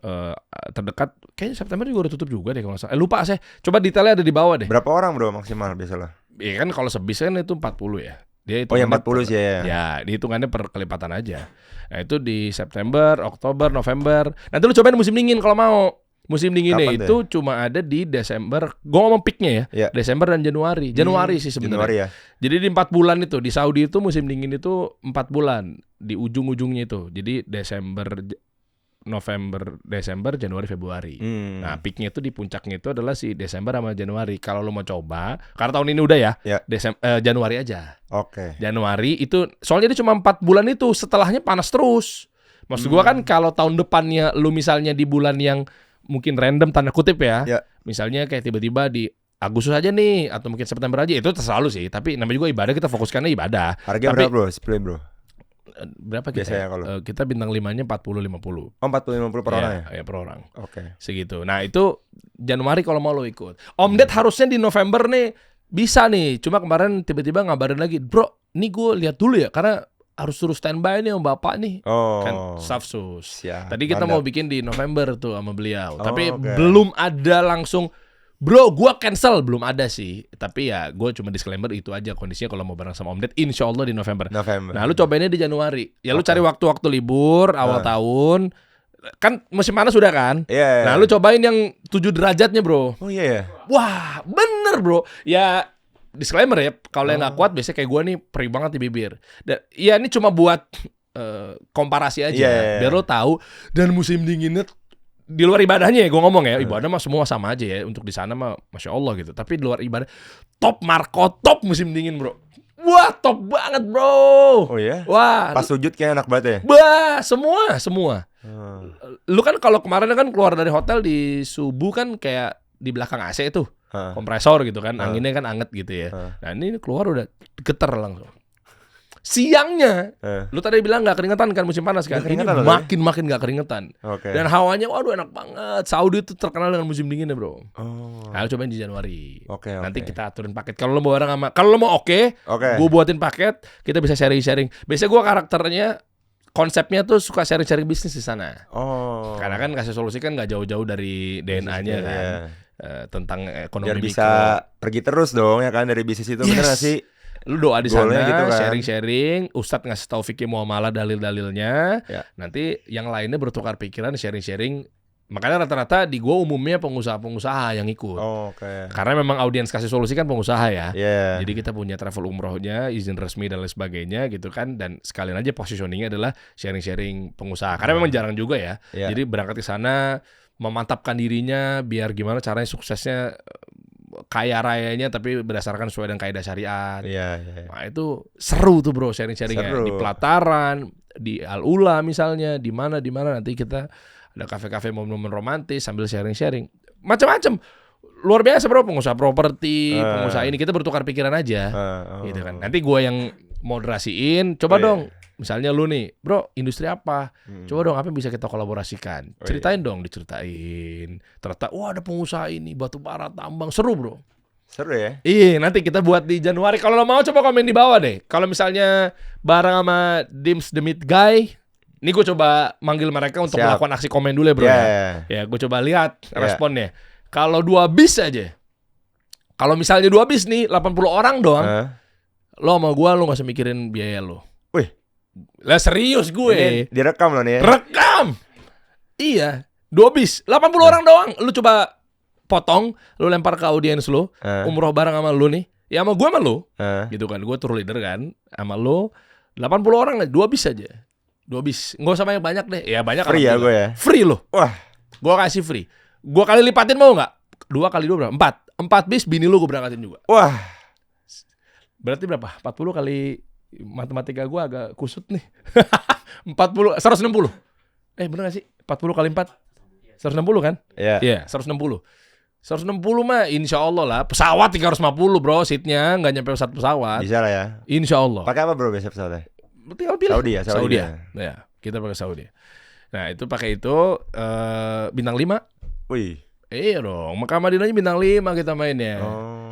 terdekat, kayaknya September juga udah tutup juga deh kalau nggak salah. Lupa saya. Coba detailnya ada di bawah deh. Berapa orang bro maksimal biasalah? Ya kan kalau sebis kan itu 40 ya. Dia Oh ya hitungannya 40 sih ya. Ya, dihitungannya per kelipatan aja. Nah, itu di September, Oktober, November. Nanti lu cobain musim dingin kalau mau. Musim dinginnya Kapan itu cuma ada di Desember. Gua ngomong peaknya ya. Iya. Desember dan Januari. Januari sih sebenarnya. Januari ya. Jadi di 4 bulan itu di Saudi itu musim dingin itu 4 bulan di ujung-ujungnya itu. Jadi Desember, November, Desember, Januari, Februari. Nah, peaknya itu di puncaknya itu adalah si Desember sama Januari. Kalau lo mau coba, karena tahun ini udah ya, Ya. Januari aja. Oke. Januari itu soalnya dia cuma 4 bulan itu, setelahnya panas terus. Maksud gua kan kalau tahun depannya lu misalnya di bulan yang mungkin random tanda kutip ya. Ya. Misalnya kayak tiba-tiba di Agustus aja nih atau mungkin September aja, itu terserah lu sih. Tapi namanya juga ibadah, kita fokuskannya ibadah. Harganya Tapi- berapa bro? Split bro? Berapa kita? Biasanya kalau- Kita bintang 5-nya 40-50. Oh 40-50 per orang ya? Ya, per orang. Oke. Segitu. Nah, itu Januari kalau mau lo ikut. Om Ded harusnya di November nih bisa nih. Cuma kemarin tiba-tiba ngabarin lagi, "Bro, nih gue lihat dulu ya karena harus suruh standby nih sama Bapak nih." Oh. Kan staff sus. Siap. Tadi kita Mantap. mau bikin di November tuh sama beliau. Tapi oke. belum ada langsung, "Bro, gua cancel." Belum ada sih. Tapi ya gue cuma disclaimer itu aja kondisinya kalau mau bareng sama Om Ded insya Allah di November. November. Nah, lu cobainnya di Januari. Ya lu cari waktu-waktu libur awal tahun. Kan musim panas sudah kan? Iya. Nah, lu cobain yang 7 derajatnya, Bro. Oh iya ya. Wah, bener, Bro. Ya disclaimer ya, kalau yang nggak kuat biasanya kayak gua nih perih banget di bibir. Dan ya ini cuma buat komparasi aja, Iya. biar lo tahu. Dan musim dinginnya di luar ibadahnya ya, gue ngomong ya, ibadah mah semua sama aja ya. Untuk di sana mah masya Allah gitu. Tapi di luar ibadah, top Marco, top musim dingin bro. Wah, top banget bro. Oh iya. Wah, Pas sujud kayak enak banget ya. bah, semua. Hmm. Lu kan kalau kemarin kan keluar dari hotel di subuh kan kayak di belakang AC tuh, Hah. kompresor gitu kan, anginnya kan anget gitu ya. Hah. Nah ini keluar udah geter langsung. Siangnya, lu tadi bilang nggak keringetan kan musim panas kan? Nggak Ini keringetan loh makin nggak keringetan. Oke. Dan hawanya waduh enak banget. Saudi itu terkenal dengan musim dinginnya bro. Oh. Nah, lu cobain di Januari. Oke. Nanti kita aturin paket. Kalau lo mau bareng sama, kalau lo mau oke, Oke. gue buatin paket. Kita bisa sharing-sharing. Biasanya gue karakternya, konsepnya tuh suka sharing-sharing bisnis di sana. Oh. Karena kan kasih solusi kan nggak jauh-jauh dari DNA-nya kan. Iya. Tentang ekonomi Biar mikro. bisa pergi terus dong ya kan dari bisnis itu, bener gak sih? Lu doa di sana, Goalnya gitu kan. sharing-sharing, Ustadz ngasih tahu fikih muamalah dalil-dalilnya. Ya. Nanti yang lainnya bertukar pikiran, sharing-sharing Makanya rata-rata di gua umumnya pengusaha-pengusaha yang ikut. Oke. Karena memang audiens kasih solusi kan pengusaha ya. Iya. Jadi kita punya travel umrohnya, izin resmi dan lain sebagainya gitu kan. Dan sekalian aja positioningnya adalah sharing-sharing pengusaha. Karena memang jarang juga ya. Iya. Jadi berangkat ke sana, memantapkan dirinya biar gimana caranya suksesnya kaya rayanya tapi berdasarkan sesuai dengan kaidah syariat. Iya. Nah itu seru tuh bro sharing-sharingnya. Seru. Di pelataran, di Al-Ula misalnya, di mana nanti kita ada kafe-kafe momen-momen romantis sambil sharing-sharing. Macam-macam. Luar biasa bro, pengusaha properti, pengusaha ini kita bertukar pikiran aja. Gitu kan. Nanti gua yang moderasiin, coba dong. Misalnya lu nih, bro, industri apa? Coba dong, apa yang bisa kita kolaborasikan? Ceritain dong, diceritain. Ternyata, wah ada pengusaha ini, batu bara, tambang, seru bro. Seru ya. Iya, nanti kita buat di Januari. Kalau lo mau coba komen di bawah deh. Kalau misalnya bareng sama Dims the Meat Guy, ini gue coba manggil mereka untuk melakukan aksi komen dulu ya bro. Ya, gue coba lihat responnya. Kalau 2 bis aja. Kalau misalnya 2 bis nih, 80 orang doang. Lo sama gue, lo gak usah mikirin biaya lo. Wih. Lah serius gue. Ini direkam loh nih ya. Rekam. Iya, 2 bis, 80 orang doang. Lu coba potong, lu lempar ke audiens lu, umroh bareng sama lu nih. Ya sama gue sama lu. Gitu kan, gue tour leader kan. Sama lu 80 orang lah, 2 bis aja. 2 bis. Enggak usah banyak deh. Ya banyak Free ya gue ya. Free lu. Wah. Gue kasih free. Gue kali lipatin mau enggak? 2 kali 2 berapa? 4 bis bini lu gue berangkatin juga. Wah. Berarti berapa? 40 kali matematika gue agak kusut nih. 160. Bener gak sih? 40 kali 4 160 kan? Iya. Iya, 160 mah insya Allah lah. Pesawat 350 bro, seatnya nggak nyampe satu pesawat. Bisa lah ya. Insya Allah. Pakai apa bro biasa pesawatnya? Tinggal pilih. Saudi ya. Ya, kita pakai Saudi. Nah itu pakai itu bintang 5. Wih. Iya dong, Mekah Madinahnya bintang 5 kita mainnya.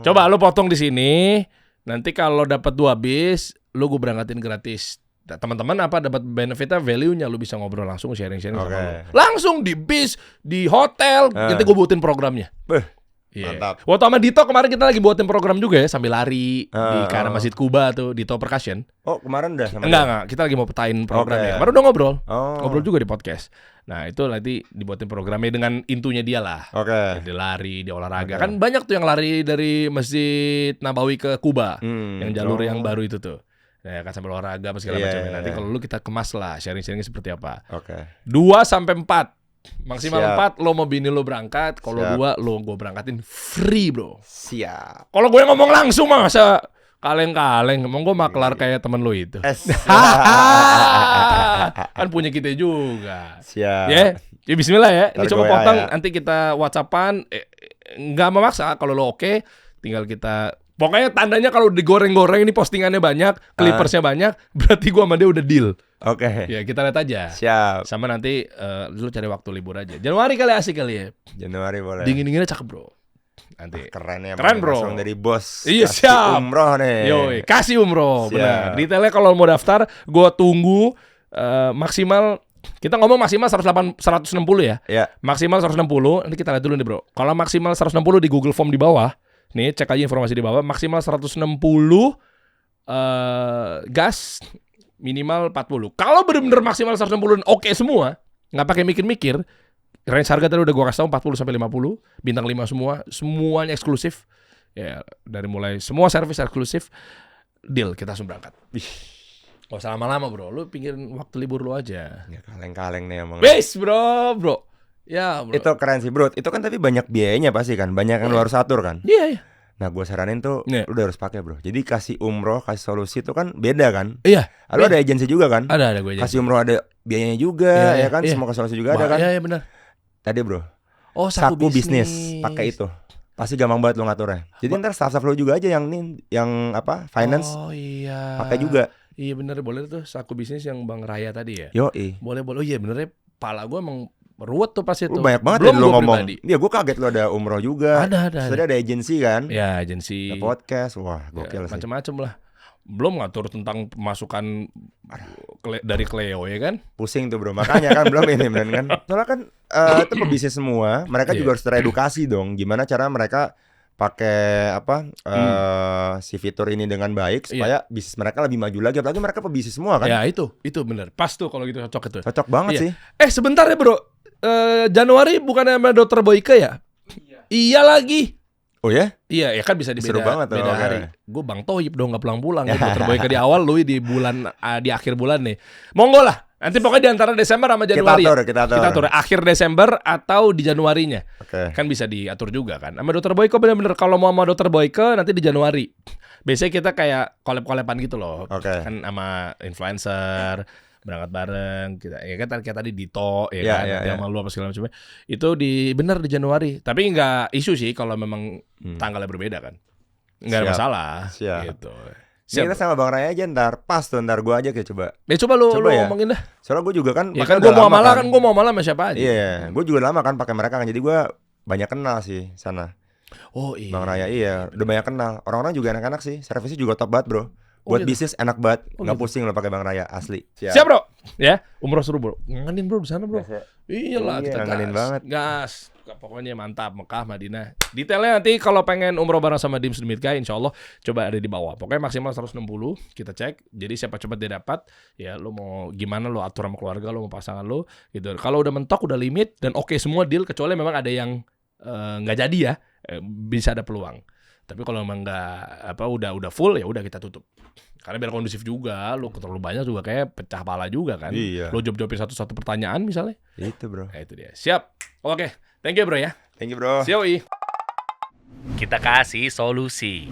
Coba lu potong di sini. Nanti kalau dapat 2 bis, lu gue berangkatin gratis. Teman-teman apa dapat benefitnya, value-nya lu bisa ngobrol langsung, sharing-sharing sama lu. Langsung di bis, di hotel, nanti gue buatin programnya. Mantap. Waktu sama Dito kemarin kita lagi buatin program juga ya, sambil lari di karena Masjid Kuba tuh, Dito Percussion. Oh kemarin udah sama Enggak, kita lagi mau petain programnya. Kemarin udah ngobrol. Ngobrol juga di podcast. Nah itu nanti dibuatin programnya dengan intunya dia lah. Dia lari, dia olahraga. Kan banyak tuh yang lari dari Masjid Nabawi ke Kuba, yang jalur yang baru itu tuh. Ya kan sambil olahraga segala macamnya. Nanti kalau lu kita kemas lah sharing-sharingnya seperti apa. 2 sampai 4. Maksimal 4 lo mau bini lo berangkat. Kalau 2 lo gue berangkatin free bro. Siap. Kalau gue ngomong langsung mah masa kaleng-kaleng. Emang gue maklar kayak temen lo itu. Kan punya kita juga. Siap. Ya bismillah ya. Ini coba potong ya. nanti kita WhatsAppan. Nggak memaksa. Kalau lo oke, tinggal kita. Pokoknya tandanya kalau digoreng-goreng ini postingannya banyak, clippersnya banyak, berarti gua sama dia udah deal. Ya kita lihat aja. Siap. Sama nanti lu cari waktu libur aja. Januari kali asik kali ya. Januari boleh. Dingin-dinginnya cakep bro. Nanti. Keren ya. Keren bro. Langsung dari bos. Iya siap. Umroh nih. Yoi, kasih umroh. Benar. Detailnya kalau mau daftar, gua tunggu maksimal. Kita ngomong maksimal 160 ya. Maksimal 160. Nanti kita lihat dulu nih bro. Kalau maksimal 160 di Google Form di bawah. Nih cek aja informasi di bawah. Maksimal 160 gas, minimal 40. Kalau benar-benar maksimal 160 oke semua, nggak pakai mikir-mikir, range harga tadi udah gua kasih tahu 40 sampai 50, bintang 5 semua, semuanya eksklusif. Ya, dari mulai semua servis eksklusif, deal kita langsung berangkat. Gak usah lama-lama bro, lu pikirin waktu libur lu aja. Ya kaleng-kaleng nih emang. Bes bro. Ya bro. Itu keren sih bro. Itu kan tapi banyak biayanya pasti kan. Banyak yang lu harus atur kan. Iya. Nah gue saranin tuh lu udah harus pakai bro. Jadi kasih umroh, kasih solusi itu kan beda kan. Iya. Lu ada agensi juga kan. Ada gue agensi. Kasih umroh ada biayanya juga ya kan. Semua solusi juga ada kan. Iya benar. Tadi bro. Saku bisnis. Pakai itu. Pasti gampang banget lu ngaturnya. Jadi ntar staff-staff lu juga aja yang apa finance. Oh iya. Pakai juga. Iya bener, boleh tuh saku bisnis yang Bang Raya tadi ya. Yoi. Boleh. Oh iya benernya pala gue emang ruwet tuh pas itu. Banyak banget belum ya lu ngomong. Iya gue kaget lu ada umroh juga. Ada. Sudah ada agensi kan. Ya agensi. Ada podcast. Wah gokil sih. Macam-macam lah. Belum ngatur tentang pemasukan dari Cleo ya kan. Pusing tuh bro. Makanya kan belum ini bener kan. Soalnya kan itu pebisnis semua. Mereka juga harus teredukasi dong. Gimana cara mereka pakai si fitur ini dengan baik supaya bisnis mereka lebih maju lagi. Apalagi mereka pebisnis semua kan. Ya itu bener. Pas tuh kalau gitu cocok itu. Cocok banget sih. Sebentar ya bro. Januari bukan sama Dokter Boyke ya? Iya lagi. Oh ya? Iya, ya kan bisa di Seru beda, banget tuh, beda oke. hari. Gue Bang Tohib dong nggak pulang-pulang. Gue Dokter Boyke di awal, lu di bulan di akhir bulan nih. Monggo lah. Nanti pokoknya di antara Desember sama Januari. Kita atur. Kita atur akhir Desember atau di Januarinya. Oke. Kan bisa diatur juga kan. Sama Dokter Boyke bener-bener kalau mau sama Dokter Boyke nanti di Januari. Biasanya kita kayak collab-collaban gitu loh. Oke. Kan sama influencer berangkat bareng kita ya kan kayak tadi Dito ya Ya, kan ya, nanti ya. sama lu apa segala macam itu bener di Januari tapi nggak isu sih kalau memang tanggalnya berbeda kan nggak ada Siap. masalah Siap. gitu. Ini kita sama Bang Raya aja ntar. Pas tuh ntar gue aja kayak coba. Coba lu ya. ngomongin dah. Soalnya gue juga kan Ya pakai kan udah gue mau lama malah kan gue mau malah sama siapa aja. Iya, gue juga lama kan pakai mereka kan. Jadi gue banyak kenal sih sana. Oh iya. Bang Raya iya, udah banyak kenal. Orang-orang juga enak-enak sih. Servisnya juga top banget, Bro. Oh, Buat gitu? bisnis enak banget. Oh, Nggak gitu? pusing lo pakai Bang Raya asli. Siap bro. Ya umroh seru bro. Ngangenin bro di sana bro. Biasa. Iyalah Iya, kita ngangenin gas. banget. Gas. Pokoknya mantap Mekah Madinah. Detailnya nanti kalau pengen umroh bareng sama Dims Demit Guy insya Allah coba ada di bawah. Pokoknya maksimal 160 kita cek. Jadi siapa cepat dia dapat. Ya lo mau gimana lo atur sama keluarga lo mau pasangan lo gitu. Kalau udah mentok udah limit dan oke semua deal kecuali memang ada yang nggak jadi ya bisa ada peluang. Tapi kalau memang nggak udah full ya udah kita tutup. Karena biar kondusif juga, lo terlalu banyak juga kayak pecah pala juga kan. Iya. Lo jawabin satu-satu pertanyaan misalnya. Itu, Bro. Nah, itu dia. Siap. Oke. Thank you bro ya. Thank you, Bro. See you. Kita kasih solusi.